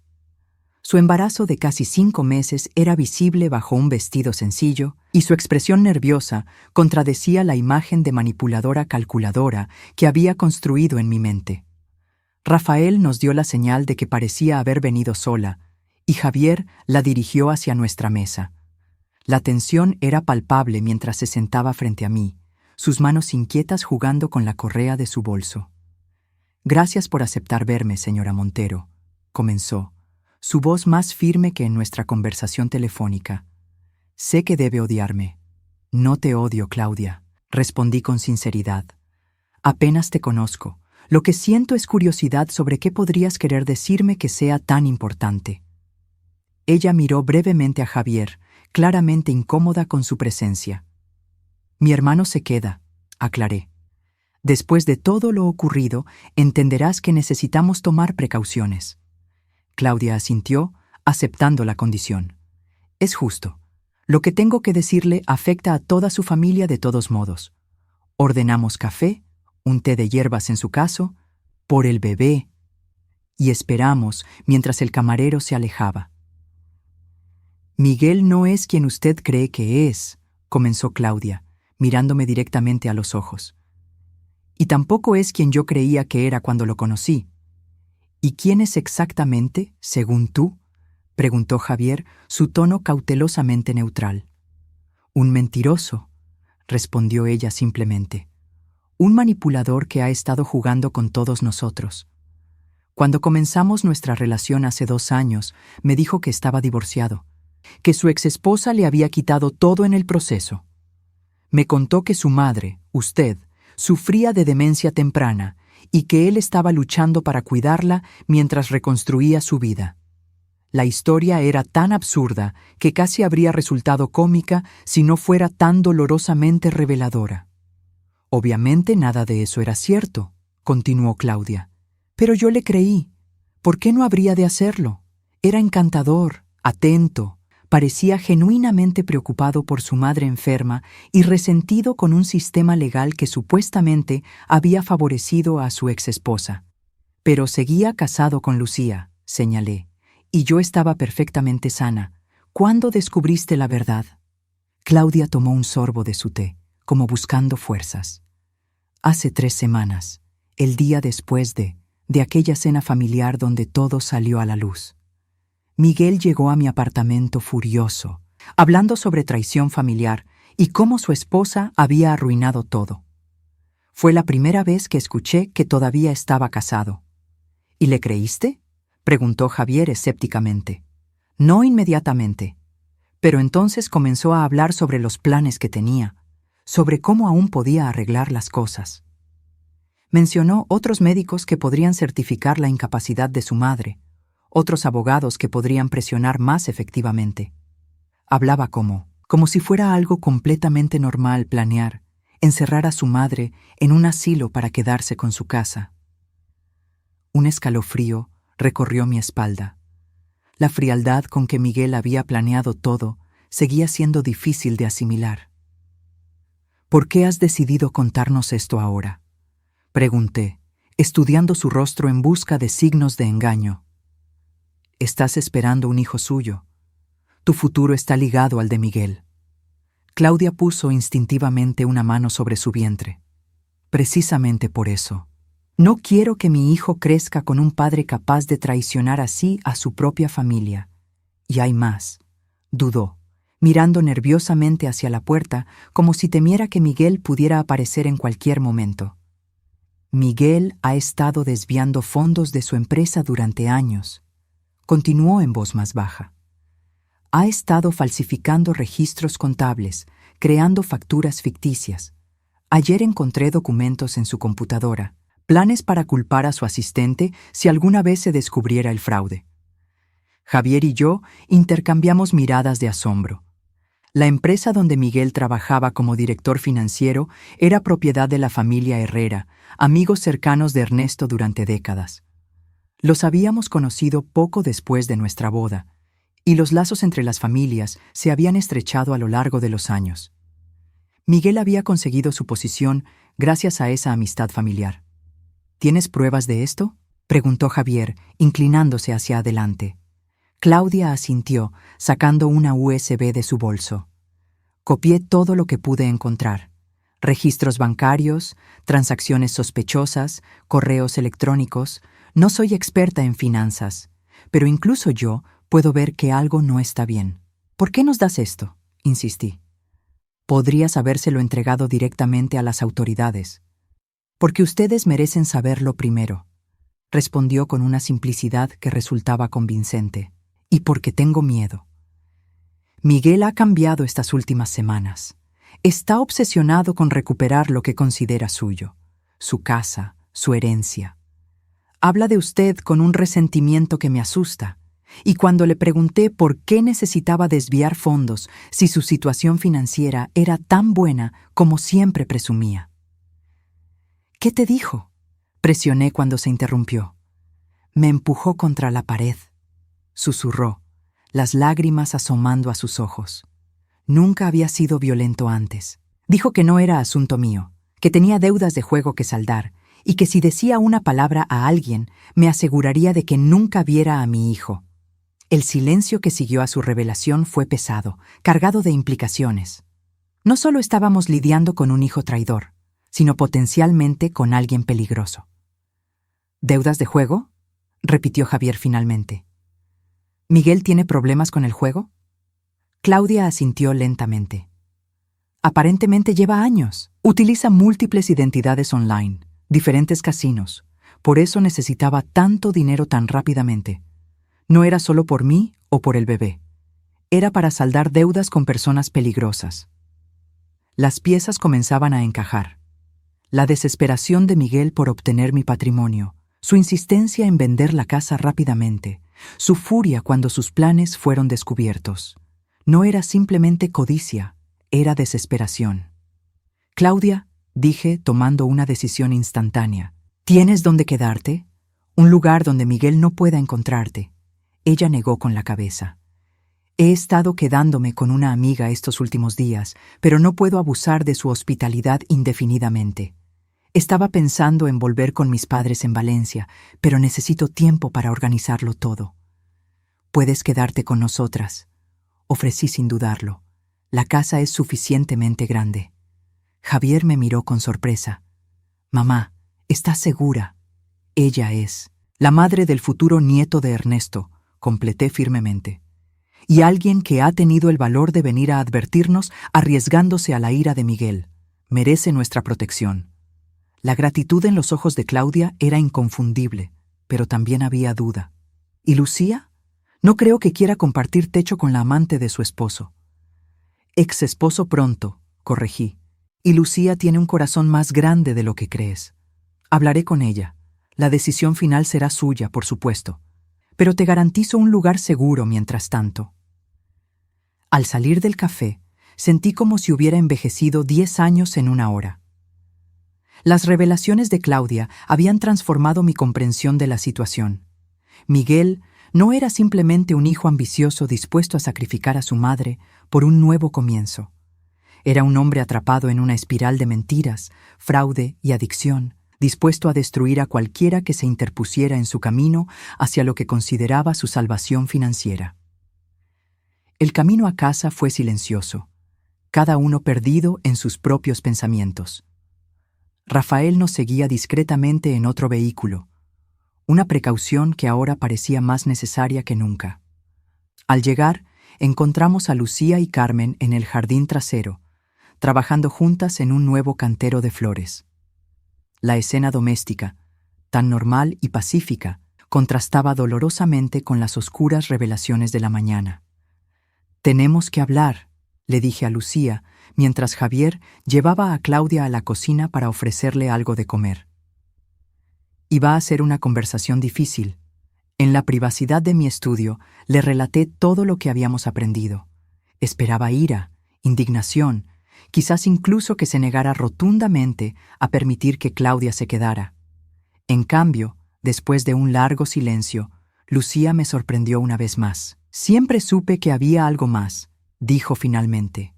Su embarazo de casi 5 meses era visible bajo un vestido sencillo, y su expresión nerviosa contradecía la imagen de manipuladora calculadora que había construido en mi mente. Rafael nos dio la señal de que parecía haber venido sola, y Javier la dirigió hacia nuestra mesa. La tensión era palpable mientras se sentaba frente a mí, sus manos inquietas jugando con la correa de su bolso. «Gracias por aceptar verme, señora Montero», comenzó, su voz más firme que en nuestra conversación telefónica. «Sé que debe odiarme». «No te odio, Claudia», respondí con sinceridad. «Apenas te conozco. Lo que siento es curiosidad sobre qué podrías querer decirme que sea tan importante». Ella miró brevemente a Javier, claramente incómoda con su presencia. «Mi hermano se queda», aclaré. «Después de todo lo ocurrido, entenderás que necesitamos tomar precauciones». Claudia asintió, aceptando la condición. «Es justo. Lo que tengo que decirle afecta a toda su familia de todos modos. Ordenamos café, un té de hierbas en su caso, por el bebé, y esperamos mientras el camarero se alejaba». «Miguel no es quien usted cree que es», comenzó Claudia, mirándome directamente a los ojos. «Y tampoco es quien yo creía que era cuando lo conocí». «¿Y quién es exactamente, según tú?», preguntó Javier, su tono cautelosamente neutral. «Un mentiroso», respondió ella simplemente. «Un manipulador que ha estado jugando con todos nosotros. Cuando comenzamos nuestra relación hace 2 años, me dijo que estaba divorciado, que su exesposa le había quitado todo en el proceso. Me contó que su madre, usted, sufría de demencia temprana y que él estaba luchando para cuidarla mientras reconstruía su vida. La historia era tan absurda que casi habría resultado cómica si no fuera tan dolorosamente reveladora. Obviamente nada de eso era cierto», continuó Claudia. «Pero yo le creí. ¿Por qué no habría de hacerlo? Era encantador, atento, parecía genuinamente preocupado por su madre enferma y resentido con un sistema legal que supuestamente había favorecido a su exesposa. Pero seguía casado con Lucía», señalé, «y yo estaba perfectamente sana. ¿Cuándo descubriste la verdad?». Claudia tomó un sorbo de su té, como buscando fuerzas. «Hace 3 semanas, el día después de aquella cena familiar donde todo salió a la luz. Miguel llegó a mi apartamento furioso, hablando sobre traición familiar y cómo su esposa había arruinado todo. Fue la primera vez que escuché que todavía estaba casado». «¿Y le creíste?», preguntó Javier escépticamente. «No inmediatamente. Pero entonces comenzó a hablar sobre los planes que tenía, sobre cómo aún podía arreglar las cosas. Mencionó otros médicos que podrían certificar la incapacidad de su madre, otros abogados que podrían presionar más efectivamente. Hablaba como si fuera algo completamente normal planear, encerrar a su madre en un asilo para quedarse con su casa». Un escalofrío recorrió mi espalda. La frialdad con que Miguel había planeado todo seguía siendo difícil de asimilar. «¿Por qué has decidido contarnos esto ahora?», pregunté, estudiando su rostro en busca de signos de engaño. «Estás esperando un hijo suyo. Tu futuro está ligado al de Miguel». Claudia puso instintivamente una mano sobre su vientre. «Precisamente por eso. No quiero que mi hijo crezca con un padre capaz de traicionar así a su propia familia. Y hay más». Dudó, mirando nerviosamente hacia la puerta como si temiera que Miguel pudiera aparecer en cualquier momento. Miguel ha estado desviando fondos de su empresa durante años, continuó en voz más baja. Ha estado falsificando registros contables, creando facturas ficticias. Ayer encontré documentos en su computadora, planes para culpar a su asistente si alguna vez se descubriera el fraude. Javier y yo intercambiamos miradas de asombro. La empresa donde Miguel trabajaba como director financiero era propiedad de la familia Herrera, amigos cercanos de Ernesto durante décadas. Los habíamos conocido poco después de nuestra boda, y los lazos entre las familias se habían estrechado a lo largo de los años. Miguel había conseguido su posición gracias a esa amistad familiar. ¿Tienes pruebas de esto?, preguntó Javier, inclinándose hacia adelante. Claudia asintió, sacando una USB de su bolso. Copié todo lo que pude encontrar: registros bancarios, transacciones sospechosas, correos electrónicos. No soy experta en finanzas, pero incluso yo puedo ver que algo no está bien. ¿Por qué nos das esto?, insistí. Podrías habérselo entregado directamente a las autoridades. Porque ustedes merecen saberlo primero, respondió con una simplicidad que resultaba convincente. Y porque tengo miedo. Miguel ha cambiado estas últimas semanas. Está obsesionado con recuperar lo que considera suyo, su casa, su herencia. Habla de usted con un resentimiento que me asusta, y cuando le pregunté por qué necesitaba desviar fondos si su situación financiera era tan buena como siempre presumía. ¿Qué te dijo?, presioné cuando se interrumpió. Me empujó contra la pared, susurró, las lágrimas asomando a sus ojos. Nunca había sido violento antes. Dijo que no era asunto mío, que tenía deudas de juego que saldar, y que si decía una palabra a alguien, me aseguraría de que nunca viera a mi hijo. El silencio que siguió a su revelación fue pesado, cargado de implicaciones. No solo estábamos lidiando con un hijo traidor, sino potencialmente con alguien peligroso. ¿Deudas de juego?, repitió Javier finalmente. ¿Miguel tiene problemas con el juego? Claudia asintió lentamente. Aparentemente lleva años. Utiliza múltiples identidades online, diferentes casinos. Por eso necesitaba tanto dinero tan rápidamente. No era solo por mí o por el bebé. Era para saldar deudas con personas peligrosas. Las piezas comenzaban a encajar. La desesperación de Miguel por obtener mi patrimonio, su insistencia en vender la casa rápidamente, su furia cuando sus planes fueron descubiertos. No era simplemente codicia, era desesperación. Claudia, dije, tomando una decisión instantánea, ¿tienes dónde quedarte? Un lugar donde Miguel no pueda encontrarte. Ella negó con la cabeza. He estado quedándome con una amiga estos últimos días, pero no puedo abusar de su hospitalidad indefinidamente. Estaba pensando en volver con mis padres en Valencia, pero necesito tiempo para organizarlo todo. Puedes quedarte con nosotras, ofrecí sin dudarlo. La casa es suficientemente grande. Javier me miró con sorpresa. Mamá, ¿estás segura? Ella es la madre del futuro nieto de Ernesto, completé firmemente. Y alguien que ha tenido el valor de venir a advertirnos arriesgándose a la ira de Miguel. Merece nuestra protección. La gratitud en los ojos de Claudia era inconfundible, pero también había duda. ¿Y Lucía? No creo que quiera compartir techo con la amante de su esposo. Ex esposo pronto, corregí. Y Lucía tiene un corazón más grande de lo que crees. Hablaré con ella. La decisión final será suya, por supuesto. Pero te garantizo un lugar seguro mientras tanto. Al salir del café, sentí como si hubiera envejecido 10 años en una hora. Las revelaciones de Claudia habían transformado mi comprensión de la situación. Miguel no era simplemente un hijo ambicioso dispuesto a sacrificar a su madre por un nuevo comienzo. Era un hombre atrapado en una espiral de mentiras, fraude y adicción, dispuesto a destruir a cualquiera que se interpusiera en su camino hacia lo que consideraba su salvación financiera. El camino a casa fue silencioso, cada uno perdido en sus propios pensamientos. Rafael nos seguía discretamente en otro vehículo, una precaución que ahora parecía más necesaria que nunca. Al llegar, encontramos a Lucía y Carmen en el jardín trasero, trabajando juntas en un nuevo cantero de flores. La escena doméstica, tan normal y pacífica, contrastaba dolorosamente con las oscuras revelaciones de la mañana. «Tenemos que hablar», le dije a Lucía, mientras Javier llevaba a Claudia a la cocina para ofrecerle algo de comer. Iba a ser una conversación difícil. En la privacidad de mi estudio, le relaté todo lo que habíamos aprendido. Esperaba ira, indignación, quizás incluso que se negara rotundamente a permitir que Claudia se quedara. En cambio, después de un largo silencio, Lucía me sorprendió una vez más. «Siempre supe que había algo más», dijo finalmente.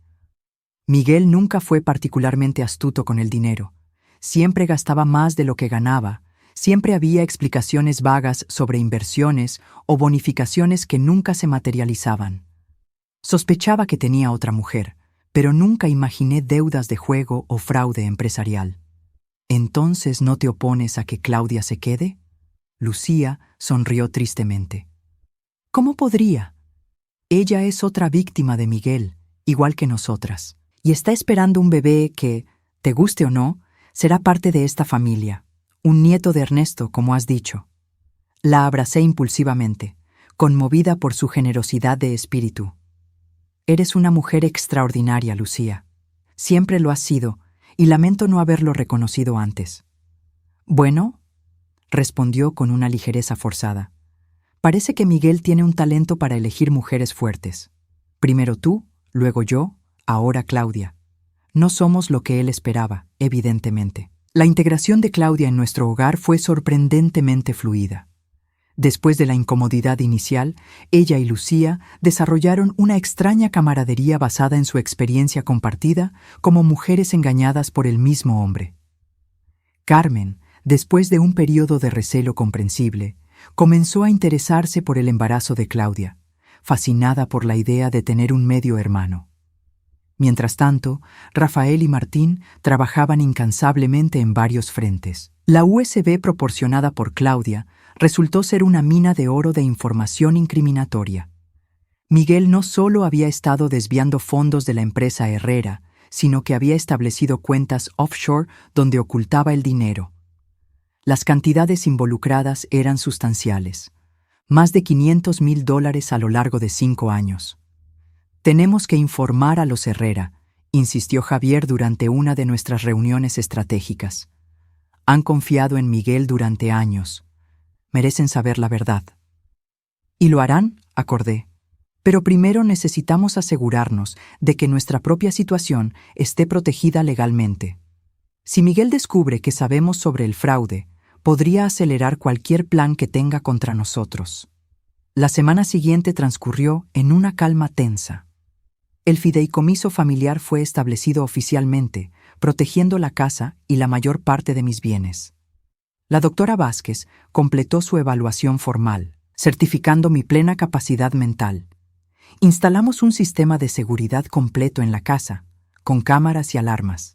«Miguel nunca fue particularmente astuto con el dinero. Siempre gastaba más de lo que ganaba. Siempre había explicaciones vagas sobre inversiones o bonificaciones que nunca se materializaban. Sospechaba que tenía otra mujer, pero nunca imaginé deudas de juego o fraude empresarial». «¿Entonces no te opones a que Claudia se quede?». Lucía sonrió tristemente. «¿Cómo podría? Ella es otra víctima de Miguel, igual que nosotras, y está esperando un bebé que, te guste o no, será parte de esta familia, un nieto de Ernesto, como has dicho». La abracé impulsivamente, conmovida por su generosidad de espíritu. «Eres una mujer extraordinaria, Lucía. Siempre lo has sido, y lamento no haberlo reconocido antes». «Bueno», respondió con una ligereza forzada, «parece que Miguel tiene un talento para elegir mujeres fuertes. Primero tú, luego yo, ahora Claudia. No somos lo que él esperaba, evidentemente». La integración de Claudia en nuestro hogar fue sorprendentemente fluida. Después de la incomodidad inicial, ella y Lucía desarrollaron una extraña camaradería basada en su experiencia compartida como mujeres engañadas por el mismo hombre. Carmen, después de un periodo de recelo comprensible, comenzó a interesarse por el embarazo de Claudia, fascinada por la idea de tener un medio hermano. Mientras tanto, Rafael y Martín trabajaban incansablemente en varios frentes. La USB proporcionada por Claudia resultó ser una mina de oro de información incriminatoria. Miguel no solo había estado desviando fondos de la empresa Herrera, sino que había establecido cuentas offshore donde ocultaba el dinero. Las cantidades involucradas eran sustanciales, más de $500,000 a lo largo de 5 años. «Tenemos que informar a los Herrera», insistió Javier durante una de nuestras reuniones estratégicas. «Han confiado en Miguel durante años. Merecen saber la verdad». «¿Y lo harán?», acordé. «Pero primero necesitamos asegurarnos de que nuestra propia situación esté protegida legalmente. Si Miguel descubre que sabemos sobre el fraude, podría acelerar cualquier plan que tenga contra nosotros». La semana siguiente transcurrió en una calma tensa. El fideicomiso familiar fue establecido oficialmente, protegiendo la casa y la mayor parte de mis bienes. La doctora Vázquez completó su evaluación formal, certificando mi plena capacidad mental. Instalamos un sistema de seguridad completo en la casa, con cámaras y alarmas.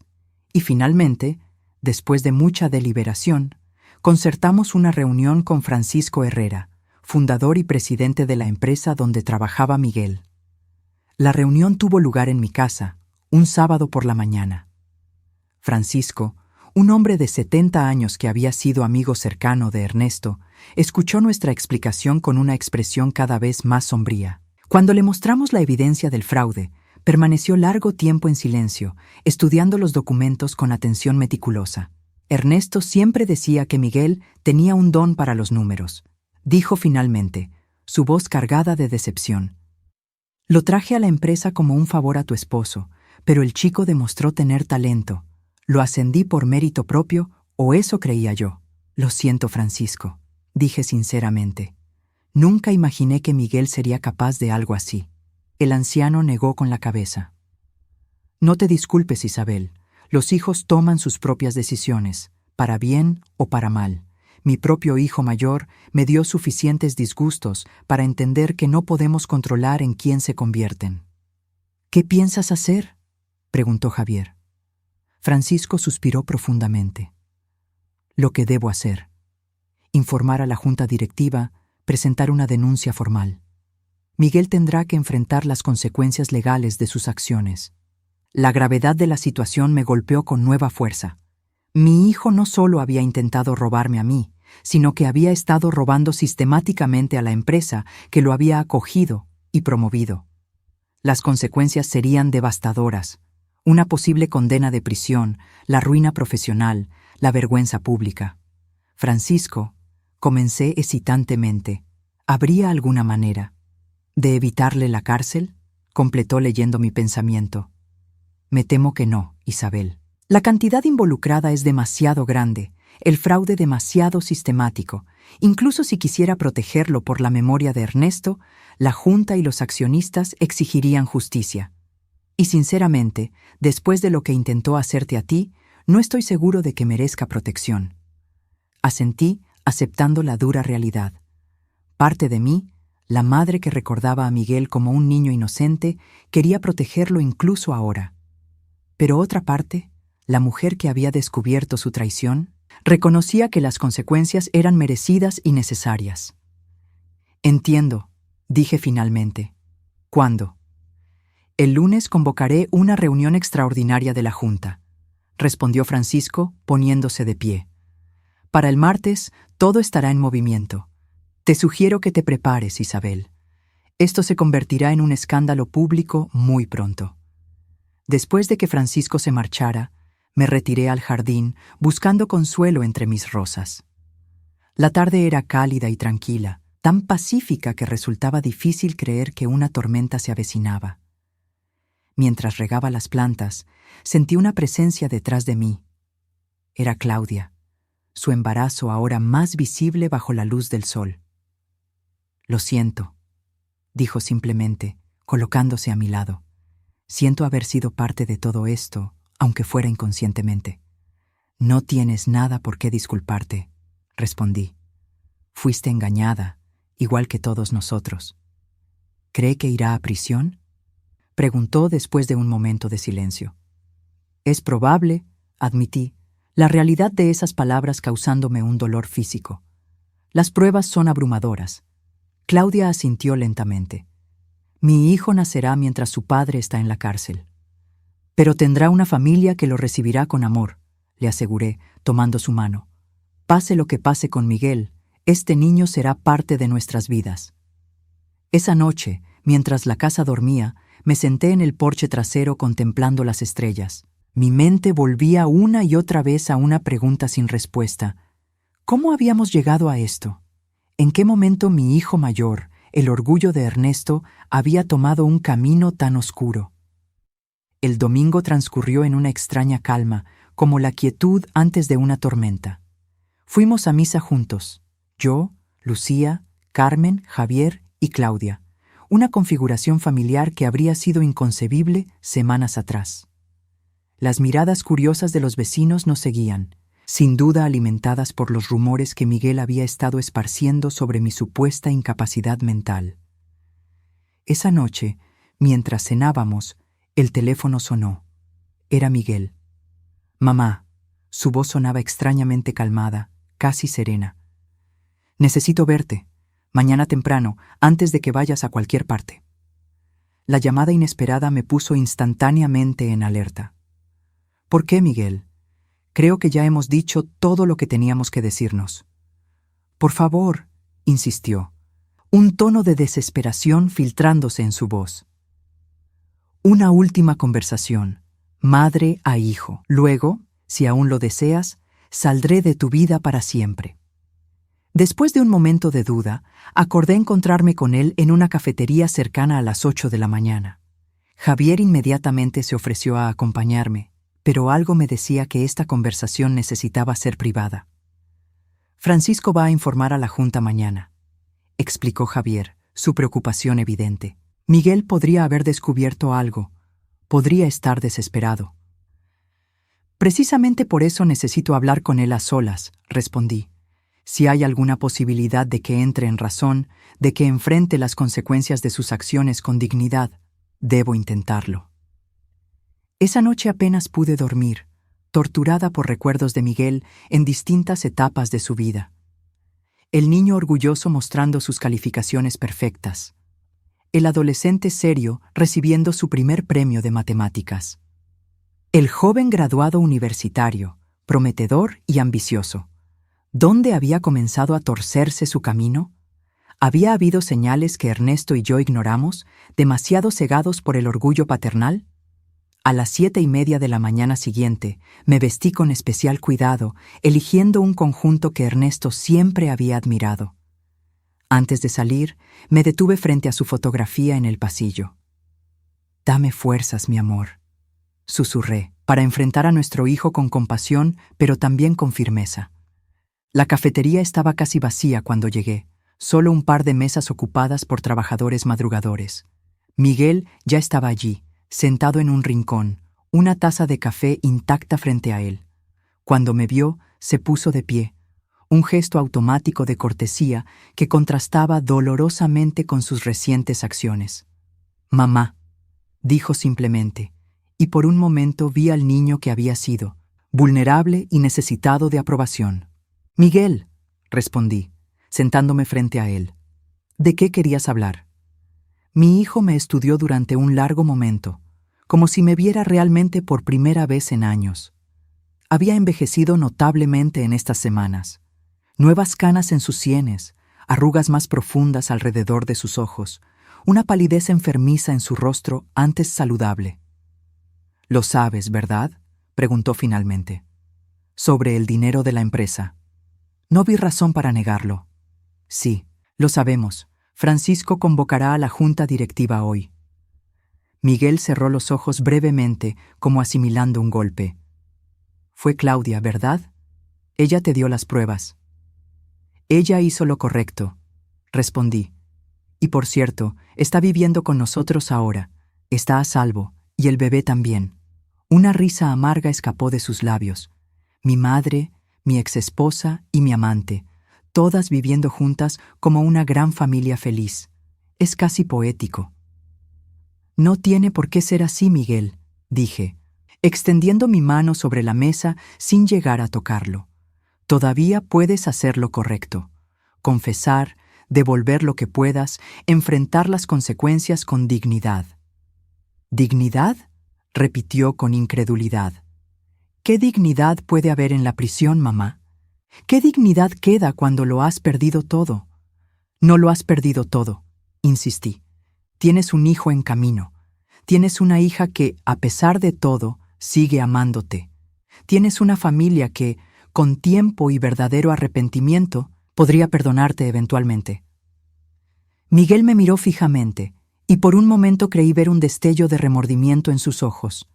Y finalmente, después de mucha deliberación, concertamos una reunión con Francisco Herrera, fundador y presidente de la empresa donde trabajaba Miguel. La reunión tuvo lugar en mi casa, un sábado por la mañana. Francisco, un hombre de 70 años que había sido amigo cercano de Ernesto, escuchó nuestra explicación con una expresión cada vez más sombría. Cuando le mostramos la evidencia del fraude, permaneció largo tiempo en silencio, estudiando los documentos con atención meticulosa. «Ernesto siempre decía que Miguel tenía un don para los números», dijo finalmente, su voz cargada de decepción. «Lo traje a la empresa como un favor a tu esposo, pero el chico demostró tener talento. Lo ascendí por mérito propio, o eso creía yo». «Lo siento, Francisco», dije sinceramente. «Nunca imaginé que Miguel sería capaz de algo así». El anciano negó con la cabeza. «No te disculpes, Isabel. Los hijos toman sus propias decisiones, para bien o para mal. Mi propio hijo mayor me dio suficientes disgustos para entender que no podemos controlar en quién se convierten». «¿Qué piensas hacer?», preguntó Javier. Francisco suspiró profundamente. «Lo que debo hacer. Informar a la junta directiva, presentar una denuncia formal. Miguel tendrá que enfrentar las consecuencias legales de sus acciones. La gravedad de la situación me golpeó con nueva fuerza. Mi hijo no solo había intentado robarme a mí, sino que había estado robando sistemáticamente a la empresa que lo había acogido y promovido. Las consecuencias serían devastadoras: una posible condena de prisión, la ruina profesional, la vergüenza pública. Francisco, comencé hesitantemente, ¿habría alguna manera de evitarle la cárcel? Completó leyendo mi pensamiento. Me temo que no, Isabel. La cantidad involucrada es demasiado grande, el fraude demasiado sistemático. Incluso si quisiera protegerlo por la memoria de Ernesto, la Junta y los accionistas exigirían justicia. Y sinceramente, después de lo que intentó hacerte a ti, no estoy seguro de que merezca protección. Asentí, aceptando la dura realidad. Parte de mí, la madre que recordaba a Miguel como un niño inocente, quería protegerlo incluso ahora. Pero otra parte, la mujer que había descubierto su traición, reconocía que las consecuencias eran merecidas y necesarias. Entiendo, dije finalmente. ¿Cuándo? El lunes convocaré una reunión extraordinaria de la Junta, respondió Francisco, poniéndose de pie. Para el martes, todo estará en movimiento. Te sugiero que te prepares, Isabel. Esto se convertirá en un escándalo público muy pronto. Después de que Francisco se marchara, me retiré al jardín buscando consuelo entre mis rosas. La tarde era cálida y tranquila, tan pacífica que resultaba difícil creer que una tormenta se avecinaba. Mientras regaba las plantas, sentí una presencia detrás de mí. Era Claudia, su embarazo ahora más visible bajo la luz del sol. Lo siento, dijo simplemente, colocándose a mi lado. Siento haber sido parte de todo esto, aunque fuera inconscientemente. No tienes nada por qué disculparte, respondí. Fuiste engañada, igual que todos nosotros. ¿Cree que irá a prisión?, preguntó después de un momento de silencio. Es probable, admití, la realidad de esas palabras causándome un dolor físico. Las pruebas son abrumadoras. Claudia asintió lentamente. Mi hijo nacerá mientras su padre está en la cárcel. Pero tendrá una familia que lo recibirá con amor, le aseguré, tomando su mano. Pase lo que pase con Miguel, este niño será parte de nuestras vidas. Esa noche, mientras la casa dormía, me senté en el porche trasero contemplando las estrellas. Mi mente volvía una y otra vez a una pregunta sin respuesta. ¿Cómo habíamos llegado a esto? ¿En qué momento mi hijo mayor, el orgullo de Ernesto, había tomado un camino tan oscuro? El domingo transcurrió en una extraña calma, como la quietud antes de una tormenta. Fuimos a misa juntos, yo, Lucía, Carmen, Javier y Claudia, una configuración familiar que habría sido inconcebible semanas atrás. Las miradas curiosas de los vecinos nos seguían, sin duda alimentadas por los rumores que Miguel había estado esparciendo sobre mi supuesta incapacidad mental. Esa noche, mientras cenábamos, el teléfono sonó. Era Miguel. Mamá. Su voz sonaba extrañamente calmada, casi serena. Necesito verte, mañana temprano, antes de que vayas a cualquier parte. La llamada inesperada me puso instantáneamente en alerta. ¿Por qué, Miguel? Creo que ya hemos dicho todo lo que teníamos que decirnos. Por favor, insistió, un tono de desesperación filtrándose en su voz. Una última conversación, madre a hijo. Luego, si aún lo deseas, saldré de tu vida para siempre. Después de un momento de duda, acordé encontrarme con él en una cafetería cercana a las 8 de la mañana. Javier inmediatamente se ofreció a acompañarme, pero algo me decía que esta conversación necesitaba ser privada. Francisco va a informar a la Junta mañana, explicó Javier, su preocupación evidente. Miguel podría haber descubierto algo, podría estar desesperado. Precisamente por eso necesito hablar con él a solas, respondí. Si hay alguna posibilidad de que entre en razón, de que enfrente las consecuencias de sus acciones con dignidad, debo intentarlo. Esa noche apenas pude dormir, torturada por recuerdos de Miguel en distintas etapas de su vida. El niño orgulloso mostrando sus calificaciones perfectas. el adolescente serio recibiendo su primer premio de matemáticas. El joven graduado universitario, prometedor y ambicioso. ¿Dónde había comenzado a torcerse su camino? ¿Había habido señales que Ernesto y yo ignoramos, demasiado cegados por el orgullo paternal? A las 7:30 de la mañana siguiente, me vestí con especial cuidado, eligiendo un conjunto que Ernesto siempre había admirado. Antes de salir, me detuve frente a su fotografía en el pasillo. «Dame fuerzas, mi amor», susurré, para enfrentar a nuestro hijo con compasión, pero también con firmeza. La cafetería estaba casi vacía cuando llegué, solo un par de mesas ocupadas por trabajadores madrugadores. Miguel ya estaba allí, sentado en un rincón, una taza de café intacta frente a él. Cuando me vio, se puso de pie, un gesto automático de cortesía que contrastaba dolorosamente con sus recientes acciones. «Mamá», dijo simplemente, y por un momento vi al niño que había sido, vulnerable y necesitado de aprobación. «Miguel», respondí, sentándome frente a él. «¿De qué querías hablar?» Mi hijo me estudió durante un largo momento, como si me viera realmente por primera vez en años. Había envejecido notablemente en estas semanas. Nuevas canas en sus sienes, arrugas más profundas alrededor de sus ojos, una palidez enfermiza en su rostro antes saludable. «Lo sabes, ¿verdad?», preguntó finalmente. «Sobre el dinero de la empresa». No vi razón para negarlo. «Sí, lo sabemos. Francisco convocará a la junta directiva hoy». Miguel cerró los ojos brevemente, como asimilando un golpe. «Fue Claudia, ¿verdad? Ella te dio las pruebas». «Ella hizo lo correcto», respondí. «Y por cierto, está viviendo con nosotros ahora. Está a salvo, y el bebé también». Una risa amarga escapó de sus labios. Mi madre, mi exesposa y mi amante, todas viviendo juntas como una gran familia feliz. Es casi poético. «No tiene por qué ser así, Miguel», dije, extendiendo mi mano sobre la mesa sin llegar a tocarlo. «Todavía puedes hacer lo correcto. Confesar, devolver lo que puedas, enfrentar las consecuencias con dignidad». «¿Dignidad?», repitió con incredulidad. «¿Qué dignidad puede haber en la prisión, mamá? ¿Qué dignidad queda cuando lo has perdido todo?» «No lo has perdido todo», insistí. «Tienes un hijo en camino. Tienes una hija que, a pesar de todo, sigue amándote. Tienes una familia que, con tiempo y verdadero arrepentimiento, podría perdonarte eventualmente». Miguel me miró fijamente, y por un momento creí ver un destello de remordimiento en sus ojos.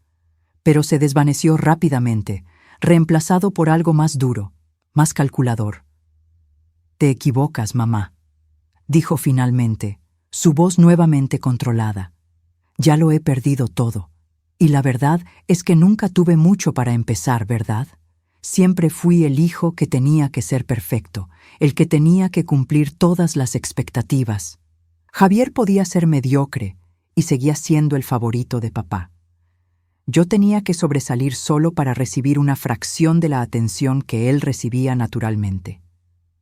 Pero se desvaneció rápidamente, reemplazado por algo más duro, más calculador. «Te equivocas, mamá», dijo finalmente, su voz nuevamente controlada. «Ya lo he perdido todo. Y la verdad es que nunca tuve mucho para empezar, ¿verdad? Siempre fui el hijo que tenía que ser perfecto, el que tenía que cumplir todas las expectativas. Javier podía ser mediocre y seguía siendo el favorito de papá. Yo tenía que sobresalir solo para recibir una fracción de la atención que él recibía naturalmente».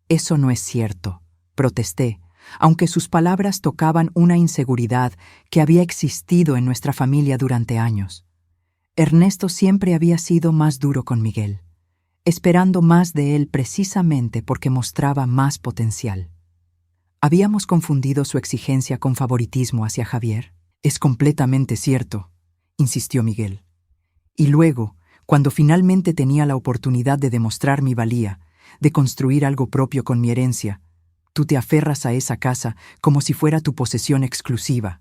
«Eso no es cierto», protesté, aunque sus palabras tocaban una inseguridad que había existido en nuestra familia durante años. Ernesto siempre había sido más duro con Miguel, esperando más de él precisamente porque mostraba más potencial. ¿Habíamos confundido su exigencia con favoritismo hacia Javier? «Es completamente cierto», insistió Miguel. «Y luego, cuando finalmente tenía la oportunidad de demostrar mi valía, de construir algo propio con mi herencia, tú te aferras a esa casa como si fuera tu posesión exclusiva,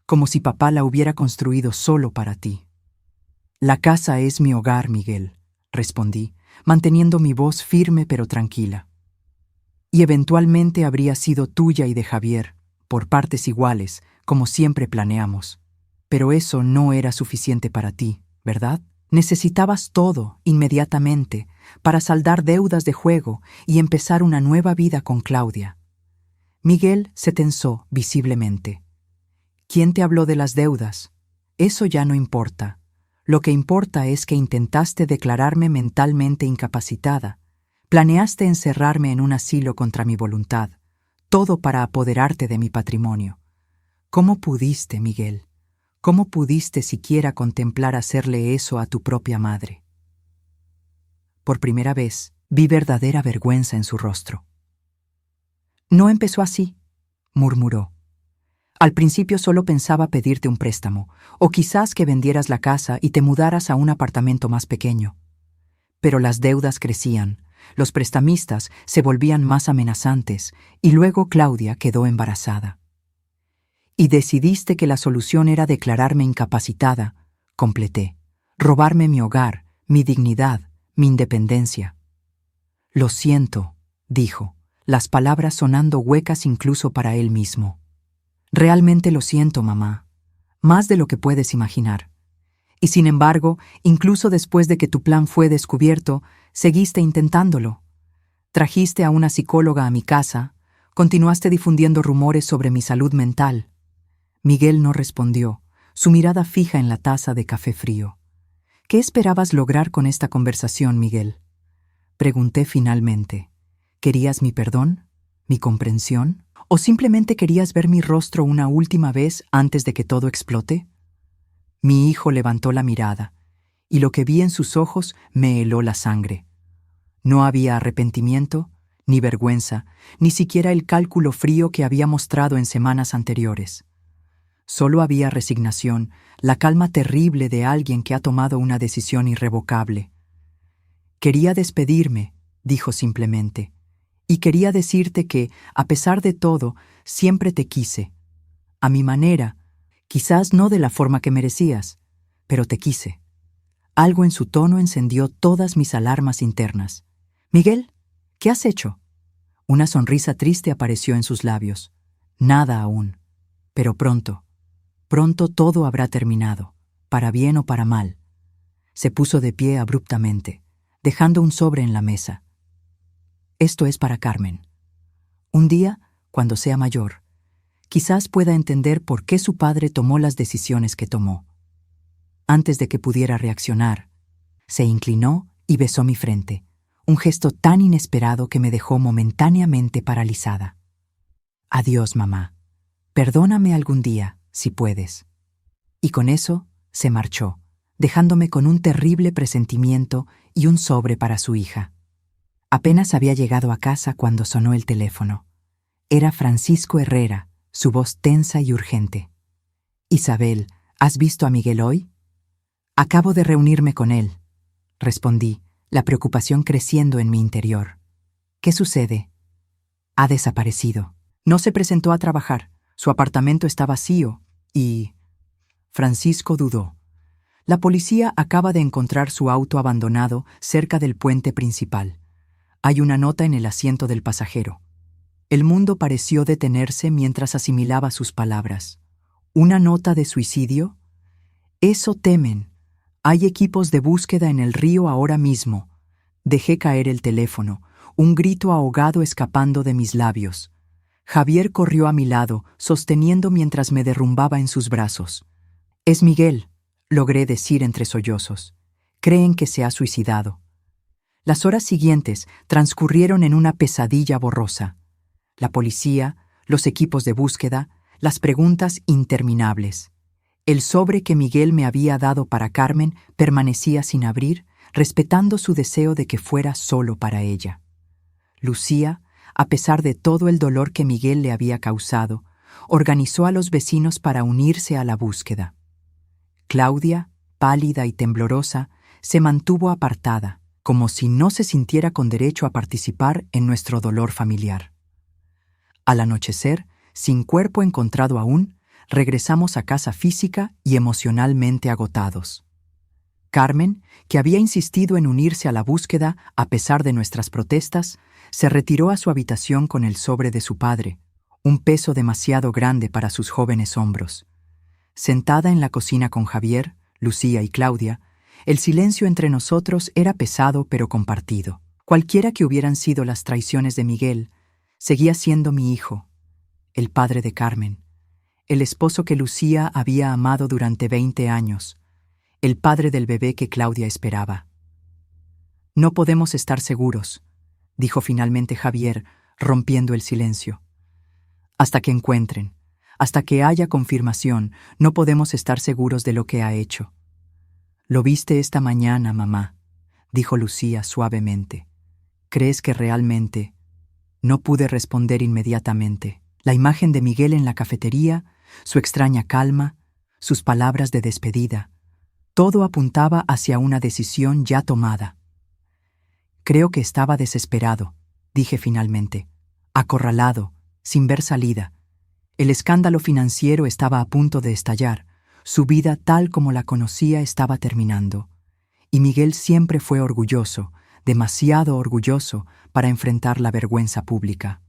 como si papá la hubiera construido solo para ti». «La casa es mi hogar, Miguel», respondí, manteniendo mi voz firme pero tranquila. «Y eventualmente habría sido tuya y de Javier, por partes iguales, como siempre planeamos. Pero eso no era suficiente para ti, ¿verdad? Necesitabas todo, inmediatamente, para saldar deudas de juego y empezar una nueva vida con Claudia». Miguel se tensó visiblemente. «¿Quién te habló de las deudas? Eso ya no importa. Lo que importa es que intentaste declararme mentalmente incapacitada. Planeaste encerrarme en un asilo contra mi voluntad, todo para apoderarte de mi patrimonio. ¿Cómo pudiste, Miguel? ¿Cómo pudiste siquiera contemplar hacerle eso a tu propia madre? Por primera vez, vi verdadera vergüenza en su rostro. No empezó así, murmuró. Al principio solo pensaba pedirte un préstamo, o quizás que vendieras la casa y te mudaras a un apartamento más pequeño. Pero las deudas crecían, los prestamistas se volvían más amenazantes, y luego Claudia quedó embarazada. Y decidiste que la solución era declararme incapacitada, completé, robarme mi hogar, mi dignidad, mi independencia. Lo siento, dijo, las palabras sonando huecas incluso para él mismo. Realmente lo siento, mamá, más de lo que puedes imaginar. Y sin embargo, incluso después de que tu plan fue descubierto, seguiste intentándolo. Trajiste a una psicóloga a mi casa, continuaste difundiendo rumores sobre mi salud mental. Miguel no respondió, su mirada fija en la taza de café frío. ¿Qué esperabas lograr con esta conversación, Miguel? Pregunté finalmente. ¿Querías mi perdón? ¿Mi comprensión? ¿O simplemente querías ver mi rostro una última vez antes de que todo explote? Mi hijo levantó la mirada, y lo que vi en sus ojos me heló la sangre. No había arrepentimiento, ni vergüenza, ni siquiera el cálculo frío que había mostrado en semanas anteriores. Solo había resignación, la calma terrible de alguien que ha tomado una decisión irrevocable. Quería despedirme, dijo simplemente, y quería decirte que, a pesar de todo, siempre te quise. A mi manera, quizás no de la forma que merecías, pero te quise. Algo en su tono encendió todas mis alarmas internas. «Miguel, ¿qué has hecho?» Una sonrisa triste apareció en sus labios. «Nada aún. Pero pronto todo habrá terminado, para bien o para mal». Se puso de pie abruptamente, dejando un sobre en la mesa. «Esto es para Carmen. Un día, cuando sea mayor, quizás pueda entender por qué su padre tomó las decisiones que tomó». Antes de que pudiera reaccionar, se inclinó y besó mi frente, un gesto tan inesperado que me dejó momentáneamente paralizada. «Adiós, mamá. Perdóname algún día, si puedes». Y con eso se marchó, dejándome con un terrible presentimiento y un sobre para su hija. Apenas había llegado a casa cuando sonó el teléfono. Era Francisco Herrera, su voz tensa y urgente. «Isabel, ¿has visto a Miguel hoy?» «Acabo de reunirme con él», respondí, la preocupación creciendo en mi interior. «¿Qué sucede?» «Ha desaparecido. No se presentó a trabajar. Su apartamento está vacío y...» Francisco dudó. «La policía acaba de encontrar su auto abandonado cerca del puente principal. Hay una nota en el asiento del pasajero». El mundo pareció detenerse mientras asimilaba sus palabras. ¿Una nota de suicidio? Eso temen. Hay equipos de búsqueda en el río ahora mismo. Dejé caer el teléfono, un grito ahogado escapando de mis labios. Javier corrió a mi lado, sosteniendo mientras me derrumbaba en sus brazos. «Es Miguel», logré decir entre sollozos. «Creen que se ha suicidado». Las horas siguientes transcurrieron en una pesadilla borrosa. La policía, los equipos de búsqueda, las preguntas interminables. El sobre que Miguel me había dado para Carmen permanecía sin abrir, respetando su deseo de que fuera solo para ella. Lucía, a pesar de todo el dolor que Miguel le había causado, organizó a los vecinos para unirse a la búsqueda. Claudia, pálida y temblorosa, se mantuvo apartada, como si no se sintiera con derecho a participar en nuestro dolor familiar. Al anochecer, sin cuerpo encontrado aún, regresamos a casa física y emocionalmente agotados. Carmen, que había insistido en unirse a la búsqueda a pesar de nuestras protestas, se retiró a su habitación con el sobre de su padre, un peso demasiado grande para sus jóvenes hombros. Sentada en la cocina con Javier, Lucía y Claudia, el silencio entre nosotros era pesado pero compartido. Cualquiera que hubieran sido las traiciones de Miguel, seguía siendo mi hijo, el padre de Carmen, el esposo que Lucía había amado durante 20 años, el padre del bebé que Claudia esperaba. «No podemos estar seguros», dijo finalmente Javier, rompiendo el silencio. «Hasta que encuentren, Hasta que haya confirmación, no podemos estar seguros de lo que ha hecho. «Lo viste esta mañana, mamá», dijo Lucía suavemente. «¿Crees que realmente...?» No pude responder inmediatamente. La imagen de Miguel en la cafetería, su extraña calma, sus palabras de despedida, todo apuntaba hacia una decisión ya tomada. «Creo que estaba desesperado», dije finalmente, acorralado, sin ver salida. El escándalo financiero estaba a punto de estallar, su vida tal como la conocía estaba terminando. Y Miguel siempre fue orgulloso, demasiado orgulloso para enfrentar la vergüenza pública.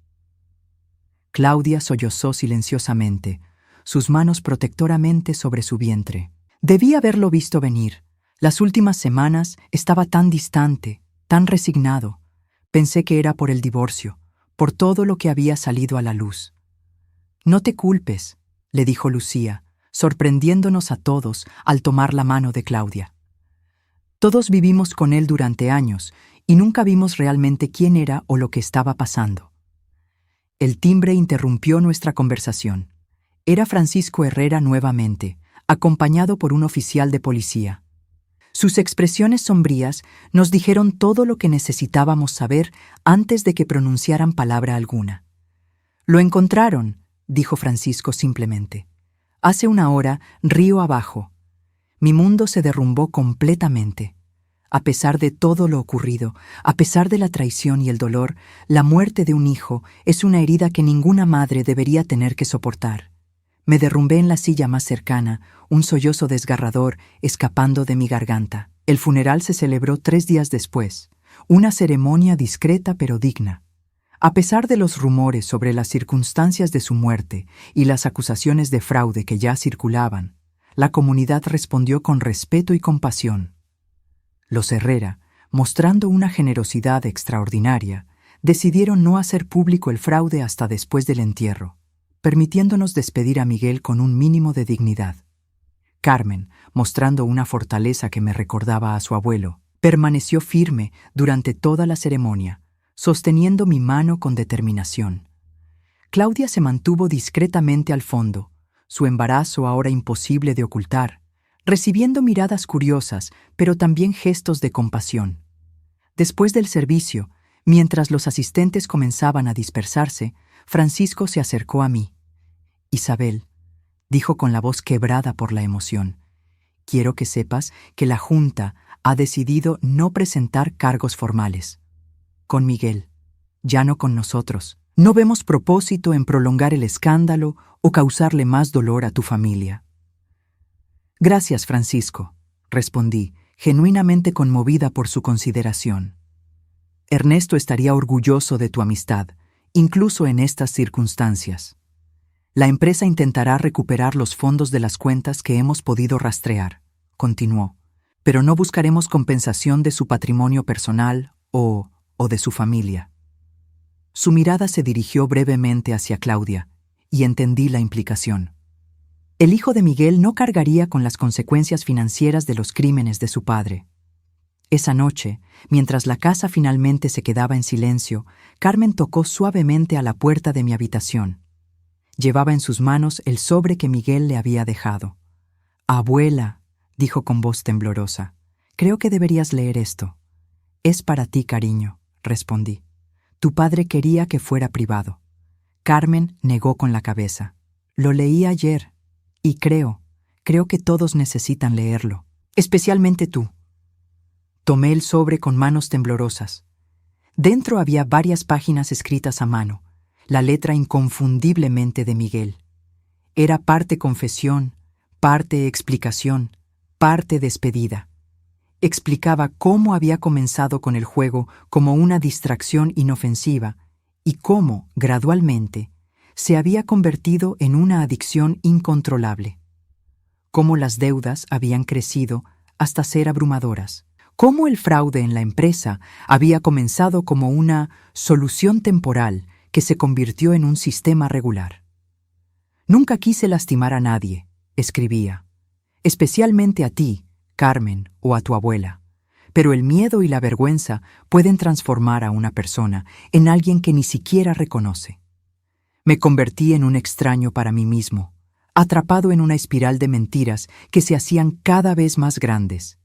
Claudia sollozó silenciosamente, sus manos protectoramente sobre su vientre. Debí haberlo visto venir. Las últimas semanas estaba tan distante, tan resignado. Pensé que era por el divorcio, por todo lo que había salido a la luz. «No te culpes», le dijo Lucía, sorprendiéndonos a todos al tomar la mano de Claudia. «Todos vivimos con él durante años y nunca vimos realmente quién era o lo que estaba pasando». El timbre interrumpió nuestra conversación. Era Francisco Herrera nuevamente, acompañado por un oficial de policía. Sus expresiones sombrías nos dijeron todo lo que necesitábamos saber antes de que pronunciaran palabra alguna. «Lo encontraron», dijo Francisco simplemente. «Hace una hora, río abajo». Mi mundo se derrumbó completamente. A pesar de todo lo ocurrido, a pesar de la traición y el dolor, la muerte de un hijo es una herida que ninguna madre debería tener que soportar. Me derrumbé en la silla más cercana, un sollozo desgarrador escapando de mi garganta. El funeral se celebró 3 días después, una ceremonia discreta pero digna. A pesar de los rumores sobre las circunstancias de su muerte y las acusaciones de fraude que ya circulaban, la comunidad respondió con respeto y compasión. Los Herrera, mostrando una generosidad extraordinaria, decidieron no hacer público el fraude hasta después del entierro, permitiéndonos despedir a Miguel con un mínimo de dignidad. Carmen, mostrando una fortaleza que me recordaba a su abuelo, permaneció firme durante toda la ceremonia, sosteniendo mi mano con determinación. Claudia se mantuvo discretamente al fondo, su embarazo ahora imposible de ocultar, recibiendo miradas curiosas, pero también gestos de compasión. Después del servicio, mientras los asistentes comenzaban a dispersarse, Francisco se acercó a mí. «Isabel», dijo con la voz quebrada por la emoción, «quiero que sepas que la Junta ha decidido no presentar cargos formales. Con Miguel, ya no con nosotros. No vemos propósito en prolongar el escándalo o causarle más dolor a tu familia». «Gracias, Francisco», respondí, genuinamente conmovida por su consideración. «Ernesto estaría orgulloso de tu amistad, incluso en estas circunstancias. La empresa intentará recuperar los fondos de las cuentas que hemos podido rastrear», continuó, «pero no buscaremos compensación de su patrimonio personal o de su familia». Su mirada se dirigió brevemente hacia Claudia, y entendí la implicación. El hijo de Miguel no cargaría con las consecuencias financieras de los crímenes de su padre. Esa noche, mientras la casa finalmente se quedaba en silencio, Carmen tocó suavemente a la puerta de mi habitación. Llevaba en sus manos el sobre que Miguel le había dejado. «Abuela», dijo con voz temblorosa, «creo que deberías leer esto». «Es para ti, cariño», respondí. «Tu padre quería que fuera privado». Carmen negó con la cabeza. «Lo leí ayer, y creo que todos necesitan leerlo, especialmente tú». Tomé el sobre con manos temblorosas. Dentro había varias páginas escritas a mano, la letra inconfundiblemente de Miguel. Era parte confesión, parte explicación, parte despedida. Explicaba cómo había comenzado con el juego como una distracción inofensiva y cómo, gradualmente, se había convertido en una adicción incontrolable. Cómo las deudas habían crecido hasta ser abrumadoras. Cómo el fraude en la empresa había comenzado como una solución temporal que se convirtió en un sistema regular. «Nunca quise lastimar a nadie», escribía, «especialmente a ti, Carmen, o a tu abuela. Pero el miedo y la vergüenza pueden transformar a una persona en alguien que ni siquiera reconoce. Me convertí en un extraño para mí mismo, atrapado en una espiral de mentiras que se hacían cada vez más grandes,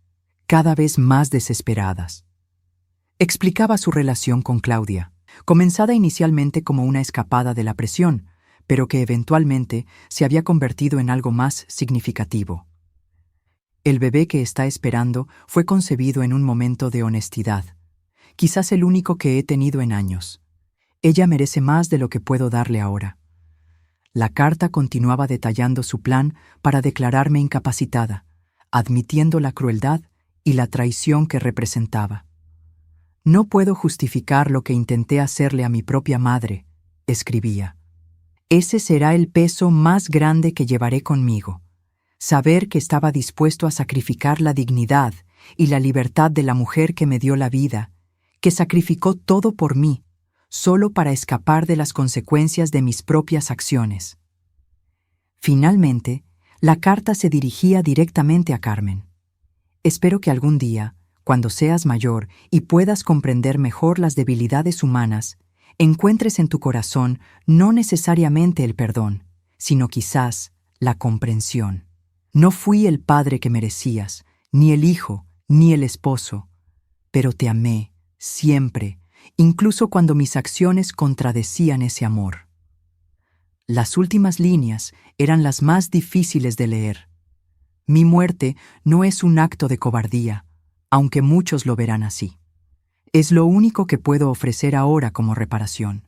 cada vez más desesperadas. Explicaba su relación con Claudia, comenzada inicialmente como una escapada de la presión, pero que eventualmente se había convertido en algo más significativo. El bebé que está esperando fue concebido en un momento de honestidad, quizás el único que he tenido en años. Ella merece más de lo que puedo darle ahora. La carta continuaba detallando su plan para declararme incapacitada, admitiendo la crueldad y la traición que representaba. No puedo justificar lo que intenté hacerle a mi propia madre, escribía. Ese será el peso más grande que llevaré conmigo. Saber que estaba dispuesto a sacrificar la dignidad y la libertad de la mujer que me dio la vida, que sacrificó todo por mí, solo para escapar de las consecuencias de mis propias acciones. Finalmente, la carta se dirigía directamente a Carmen. Espero que algún día, cuando seas mayor y puedas comprender mejor las debilidades humanas, encuentres en tu corazón no necesariamente el perdón, sino quizás la comprensión. No fui el padre que merecías, ni el hijo, ni el esposo, pero te amé, siempre, incluso cuando mis acciones contradecían ese amor. Las últimas líneas eran las más difíciles de leer. Mi muerte no es un acto de cobardía, aunque muchos lo verán así. Es lo único que puedo ofrecer ahora como reparación.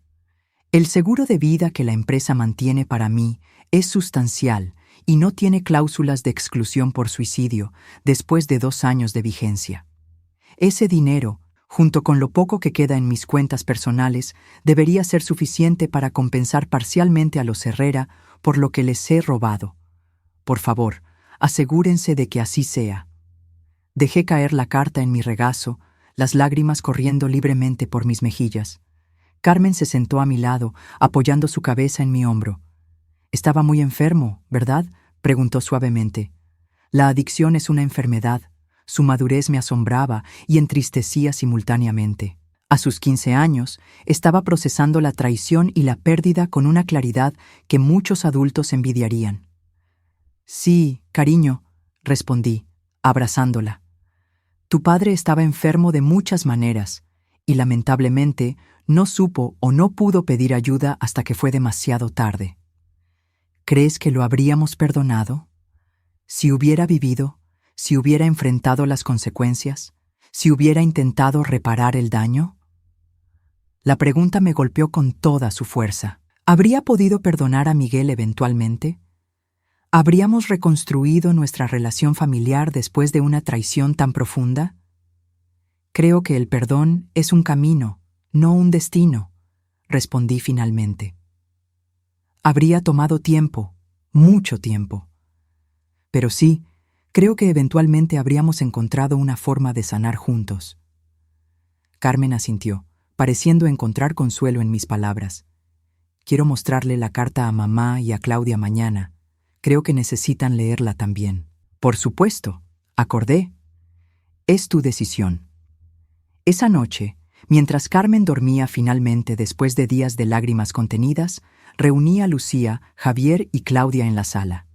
El seguro de vida que la empresa mantiene para mí es sustancial y no tiene cláusulas de exclusión por suicidio después de 2 años de vigencia. Ese dinero, junto con lo poco que queda en mis cuentas personales, debería ser suficiente para compensar parcialmente a los Herrera por lo que les he robado. Por favor, asegúrense de que así sea. Dejé caer la carta en mi regazo, las lágrimas corriendo libremente por mis mejillas. Carmen se sentó a mi lado, apoyando su cabeza en mi hombro. «Estaba muy enfermo, ¿verdad?», preguntó suavemente. La adicción es una enfermedad. Su madurez me asombraba y entristecía simultáneamente. A sus 15 años, estaba procesando la traición y la pérdida con una claridad que muchos adultos envidiarían. «Sí, cariño», respondí, abrazándola. «Tu padre estaba enfermo de muchas maneras, y lamentablemente no supo o no pudo pedir ayuda hasta que fue demasiado tarde. ¿Crees que lo habríamos perdonado? Si hubiera vivido, si hubiera enfrentado las consecuencias, si hubiera intentado reparar el daño». La pregunta me golpeó con toda su fuerza. ¿Habría podido perdonar a Miguel eventualmente? ¿Habríamos reconstruido nuestra relación familiar después de una traición tan profunda? Creo que el perdón es un camino, no un destino, respondí finalmente. Habría tomado tiempo, mucho tiempo. Pero sí, creo que eventualmente habríamos encontrado una forma de sanar juntos. Carmen asintió, pareciendo encontrar consuelo en mis palabras. Quiero mostrarle la carta a mamá y a Claudia mañana. Creo que necesitan leerla también. Por supuesto, acordé. Es tu decisión. Esa noche, mientras Carmen dormía finalmente después de días de lágrimas contenidas, reuní a Lucía, Javier y Claudia en la sala.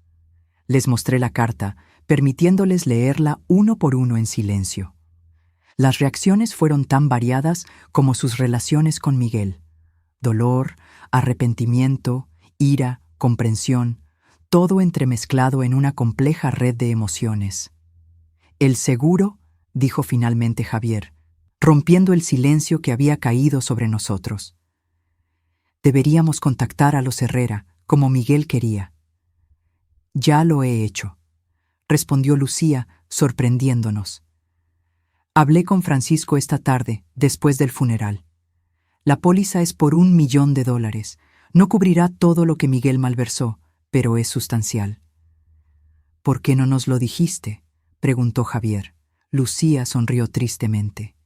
Les mostré la carta, permitiéndoles leerla uno por uno en silencio. Las reacciones fueron tan variadas como sus relaciones con Miguel. Dolor, arrepentimiento, ira, comprensión, todo entremezclado en una compleja red de emociones. «El seguro», dijo finalmente Javier, rompiendo el silencio que había caído sobre nosotros. «Deberíamos contactar a los Herrera, como Miguel quería». «Ya lo he hecho», respondió Lucía, sorprendiéndonos. «Hablé con Francisco esta tarde, después del funeral. La póliza es por $1 millón. No cubrirá todo lo que Miguel malversó, pero es sustancial». «¿Por qué no nos lo dijiste?», preguntó Javier. Lucía sonrió tristemente.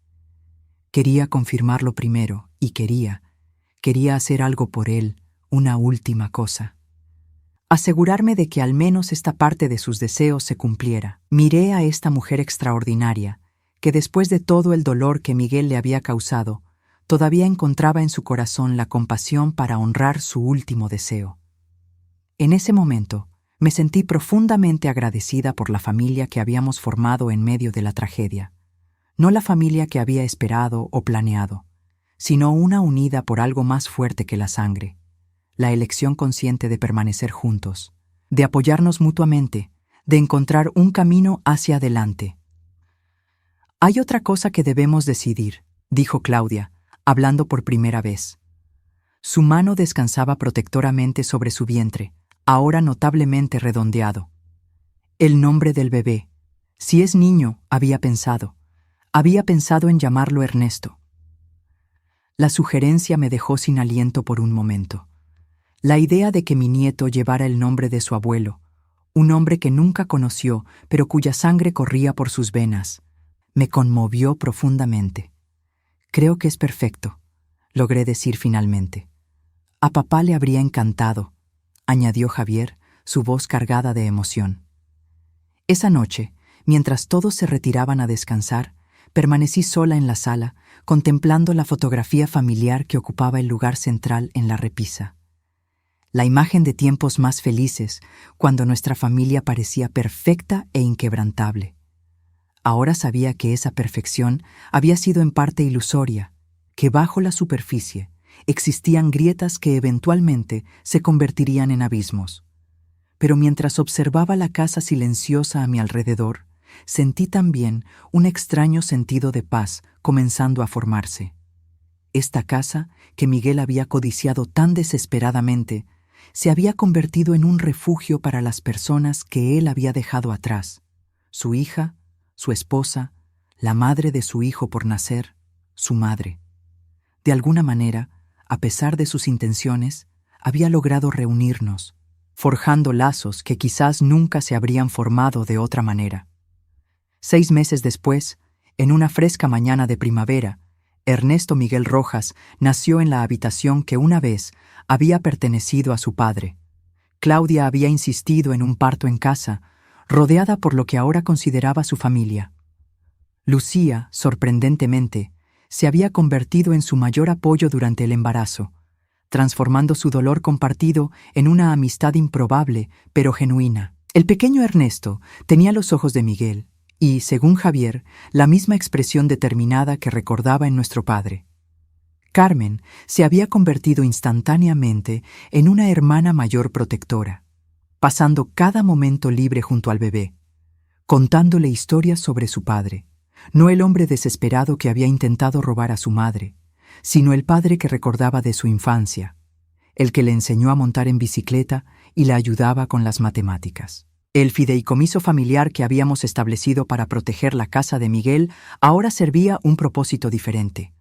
«Quería confirmarlo primero, y quería hacer algo por él, una última cosa. Asegurarme de que al menos esta parte de sus deseos se cumpliera. Miré a esta mujer extraordinaria, que después de todo el dolor que Miguel le había causado, todavía encontraba en su corazón la compasión para honrar su último deseo. En ese momento, me sentí profundamente agradecida por la familia que habíamos formado en medio de la tragedia. No la familia que había esperado o planeado, sino una unida por algo más fuerte que la sangre, la elección consciente de permanecer juntos, de apoyarnos mutuamente, de encontrar un camino hacia adelante. «Hay otra cosa que debemos decidir», dijo Claudia, hablando por primera vez. Su mano descansaba protectoramente sobre su vientre, ahora notablemente redondeado. El nombre del bebé. Si es niño, había pensado en llamarlo Ernesto. La sugerencia me dejó sin aliento por un momento. La idea de que mi nieto llevara el nombre de su abuelo, un hombre que nunca conoció, pero cuya sangre corría por sus venas, me conmovió profundamente. «Creo que es perfecto», logré decir finalmente. «A papá le habría encantado», añadió Javier, su voz cargada de emoción. Esa noche, mientras todos se retiraban a descansar, permanecí sola en la sala, contemplando la fotografía familiar que ocupaba el lugar central en la repisa. La imagen de tiempos más felices, cuando nuestra familia parecía perfecta e inquebrantable. Ahora sabía que esa perfección había sido en parte ilusoria, que bajo la superficie existían grietas que eventualmente se convertirían en abismos. Pero mientras observaba la casa silenciosa a mi alrededor, sentí también un extraño sentido de paz comenzando a formarse. Esta casa, que Miguel había codiciado tan desesperadamente, se había convertido en un refugio para las personas que él había dejado atrás: su hija, su esposa, la madre de su hijo por nacer, su madre. De alguna manera, a pesar de sus intenciones, había logrado reunirnos, forjando lazos que quizás nunca se habrían formado de otra manera. 6 meses después, en una fresca mañana de primavera, Ernesto Miguel Rojas nació en la habitación que una vez había pertenecido a su padre. Claudia había insistido en un parto en casa, rodeada por lo que ahora consideraba su familia. Lucía, sorprendentemente, se había convertido en su mayor apoyo durante el embarazo, transformando su dolor compartido en una amistad improbable, pero genuina. El pequeño Ernesto tenía los ojos de Miguel y, según Javier, la misma expresión determinada que recordaba en nuestro padre. Carmen se había convertido instantáneamente en una hermana mayor protectora, pasando cada momento libre junto al bebé, contándole historias sobre su padre. No el hombre desesperado que había intentado robar a su madre, sino el padre que recordaba de su infancia, el que le enseñó a montar en bicicleta y la ayudaba con las matemáticas. El fideicomiso familiar que habíamos establecido para proteger la casa de Miguel ahora servía un propósito diferente: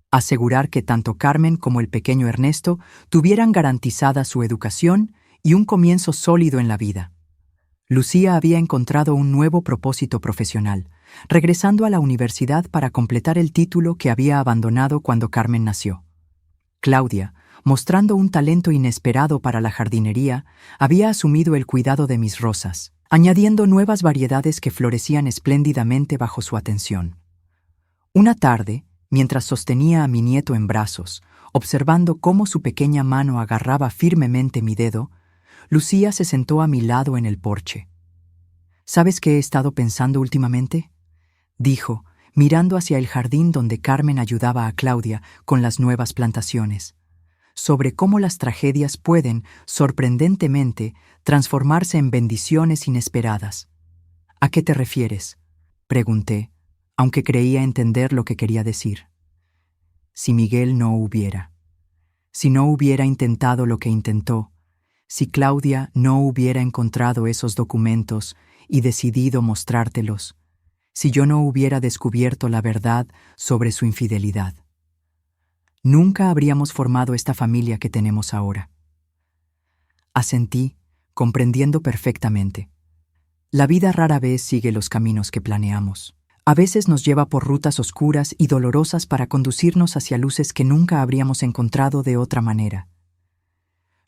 asegurar que tanto Carmen como el pequeño Ernesto tuvieran garantizada su educación y un comienzo sólido en la vida. Lucía había encontrado un nuevo propósito profesional, regresando a la universidad para completar el título que había abandonado cuando Carmen nació. Claudia, mostrando un talento inesperado para la jardinería, había asumido el cuidado de mis rosas, añadiendo nuevas variedades que florecían espléndidamente bajo su atención. Una tarde, mientras sostenía a mi nieto en brazos, observando cómo su pequeña mano agarraba firmemente mi dedo, Lucía se sentó a mi lado en el porche. «¿Sabes qué he estado pensando últimamente?», dijo, mirando hacia el jardín donde Carmen ayudaba a Claudia con las nuevas plantaciones, sobre cómo las tragedias pueden, sorprendentemente, transformarse en bendiciones inesperadas. «¿A qué te refieres?», pregunté, aunque creía entender lo que quería decir. Si Miguel no hubiera. Si no hubiera intentado lo que intentó, si Claudia no hubiera encontrado esos documentos y decidido mostrártelos, si yo no hubiera descubierto la verdad sobre su infidelidad. Nunca habríamos formado esta familia que tenemos ahora. Asentí, comprendiendo perfectamente. La vida rara vez sigue los caminos que planeamos. A veces nos lleva por rutas oscuras y dolorosas para conducirnos hacia luces que nunca habríamos encontrado de otra manera.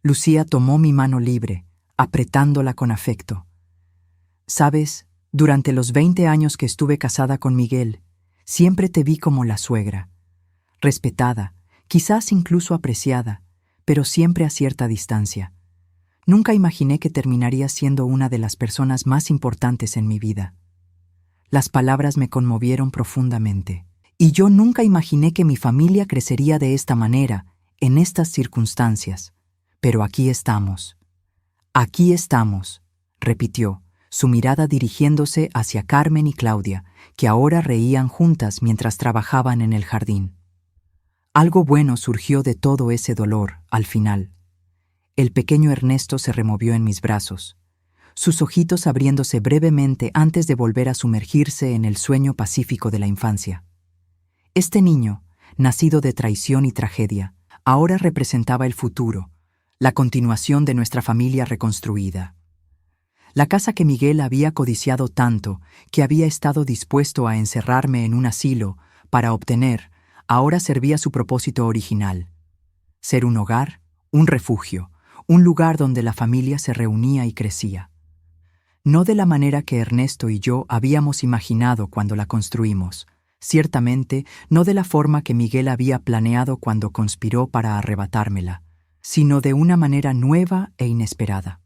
Lucía tomó mi mano libre, apretándola con afecto. «Sabes, durante los 20 años que estuve casada con Miguel, siempre te vi como la suegra. respetada, quizás incluso apreciada, pero siempre a cierta distancia. Nunca imaginé que terminaría siendo una de las personas más importantes en mi vida. Las palabras me conmovieron profundamente, y yo nunca imaginé que mi familia crecería de esta manera, en estas circunstancias. Pero aquí estamos, repitió, su mirada dirigiéndose hacia Carmen y Claudia, que ahora reían juntas mientras trabajaban en el jardín. Algo bueno surgió de todo ese dolor, al final. El pequeño Ernesto se removió en mis brazos, sus ojitos abriéndose brevemente antes de volver a sumergirse en el sueño pacífico de la infancia. Este niño, nacido de traición y tragedia, ahora representaba el futuro, la continuación de nuestra familia reconstruida. La casa que Miguel había codiciado tanto, que había estado dispuesto a encerrarme en un asilo para obtener, ahora servía su propósito original: ser un hogar, un refugio, un lugar donde la familia se reunía y crecía. No de la manera que Ernesto y yo habíamos imaginado cuando la construimos, ciertamente no de la forma que Miguel había planeado cuando conspiró para arrebatármela, sino de una manera nueva e inesperada.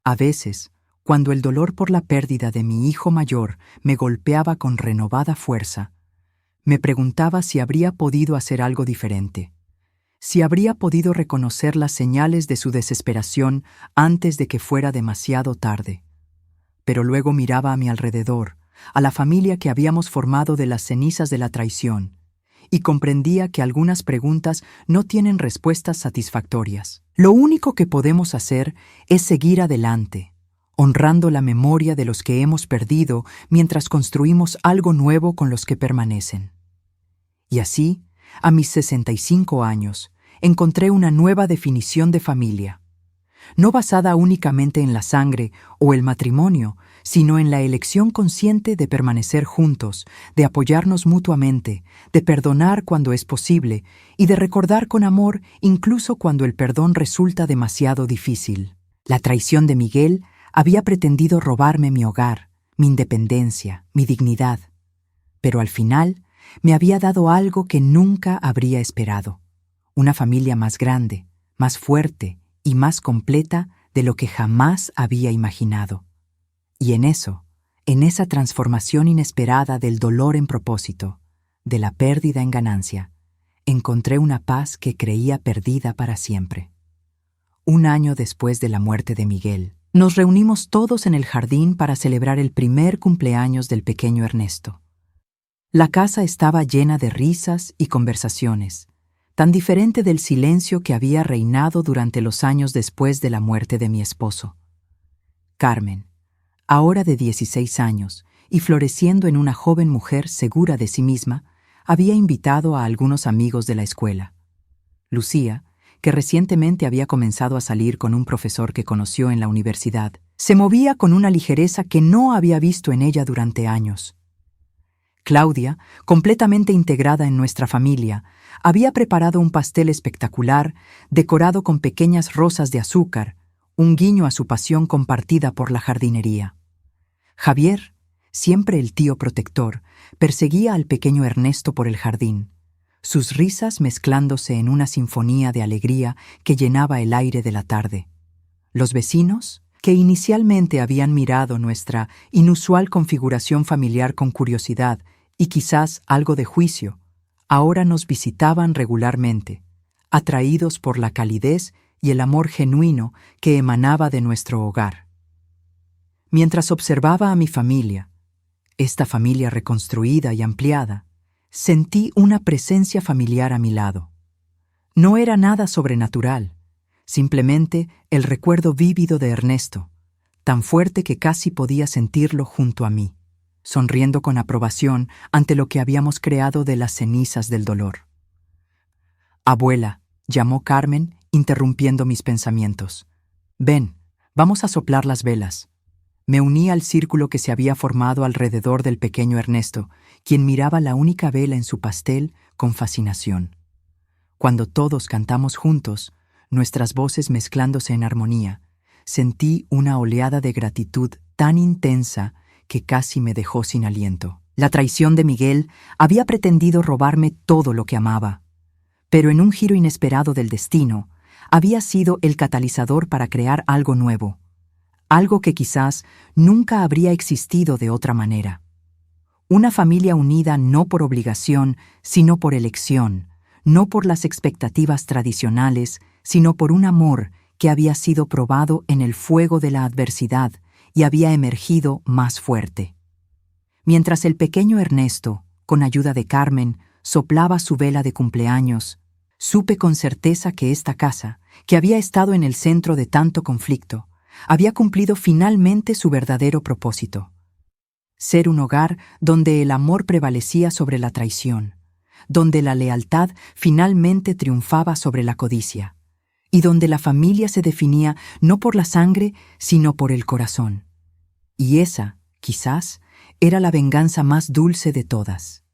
A veces, cuando el dolor por la pérdida de mi hijo mayor me golpeaba con renovada fuerza, me preguntaba si habría podido hacer algo diferente, si habría podido reconocer las señales de su desesperación antes de que fuera demasiado tarde. Pero luego miraba a mi alrededor, a la familia que habíamos formado de las cenizas de la traición, y comprendía que algunas preguntas no tienen respuestas satisfactorias. Lo único que podemos hacer es seguir adelante, honrando la memoria de los que hemos perdido mientras construimos algo nuevo con los que permanecen. Y así, a mis 65 años, encontré una nueva definición de familia, no basada únicamente en la sangre o el matrimonio, sino en la elección consciente de permanecer juntos, de apoyarnos mutuamente, de perdonar cuando es posible y de recordar con amor incluso cuando el perdón resulta demasiado difícil. La traición de Miguel había pretendido robarme mi hogar, mi independencia, mi dignidad, pero al final me había dado algo que nunca habría esperado: una familia más grande, más fuerte y más completa de lo que jamás había imaginado. Y en esa transformación inesperada del dolor en propósito, de la pérdida en ganancia, encontré una paz que creía perdida para siempre. Un año después de la muerte de Miguel, nos reunimos todos en el jardín para celebrar el primer cumpleaños del pequeño Ernesto. La casa estaba llena de risas y conversaciones, tan diferente del silencio que había reinado durante los años después de la muerte de mi esposo. Carmen, ahora de 16 años y floreciendo en una joven mujer segura de sí misma, había invitado a algunos amigos de la escuela. Lucía, que recientemente había comenzado a salir con un profesor que conoció en la universidad, se movía con una ligereza que no había visto en ella durante años. Claudia, completamente integrada en nuestra familia, había preparado un pastel espectacular, decorado con pequeñas rosas de azúcar, un guiño a su pasión compartida por la jardinería. Javier, siempre el tío protector, perseguía al pequeño Ernesto por el jardín, sus risas mezclándose en una sinfonía de alegría que llenaba el aire de la tarde. Los vecinos, que inicialmente habían mirado nuestra inusual configuración familiar con curiosidad y quizás algo de juicio, ahora nos visitaban regularmente, atraídos por la calidez y el amor genuino que emanaba de nuestro hogar. Mientras observaba a mi familia, esta familia reconstruida y ampliada, sentí una presencia familiar a mi lado. No era nada sobrenatural, simplemente el recuerdo vívido de Ernesto, tan fuerte que casi podía sentirlo junto a mí, sonriendo con aprobación ante lo que habíamos creado de las cenizas del dolor. «Abuela», llamó Carmen, interrumpiendo mis pensamientos. «Ven, vamos a soplar las velas». Me uní al círculo que se había formado alrededor del pequeño Ernesto, quien miraba la única vela en su pastel con fascinación. Cuando todos cantamos juntos, nuestras voces mezclándose en armonía, sentí una oleada de gratitud tan intensa que casi me dejó sin aliento. La traición de Miguel había pretendido robarme todo lo que amaba, pero en un giro inesperado del destino, había sido el catalizador para crear algo nuevo, algo que quizás nunca habría existido de otra manera. Una familia unida no por obligación, sino por elección, no por las expectativas tradicionales, sino por un amor que había sido probado en el fuego de la adversidad y había emergido más fuerte. Mientras el pequeño Ernesto, con ayuda de Carmen, soplaba su vela de cumpleaños, supe con certeza que esta casa, que había estado en el centro de tanto conflicto, había cumplido finalmente su verdadero propósito: ser un hogar donde el amor prevalecía sobre la traición, donde la lealtad finalmente triunfaba sobre la codicia, y donde la familia se definía no por la sangre, sino por el corazón. Y esa, quizás, era la venganza más dulce de todas.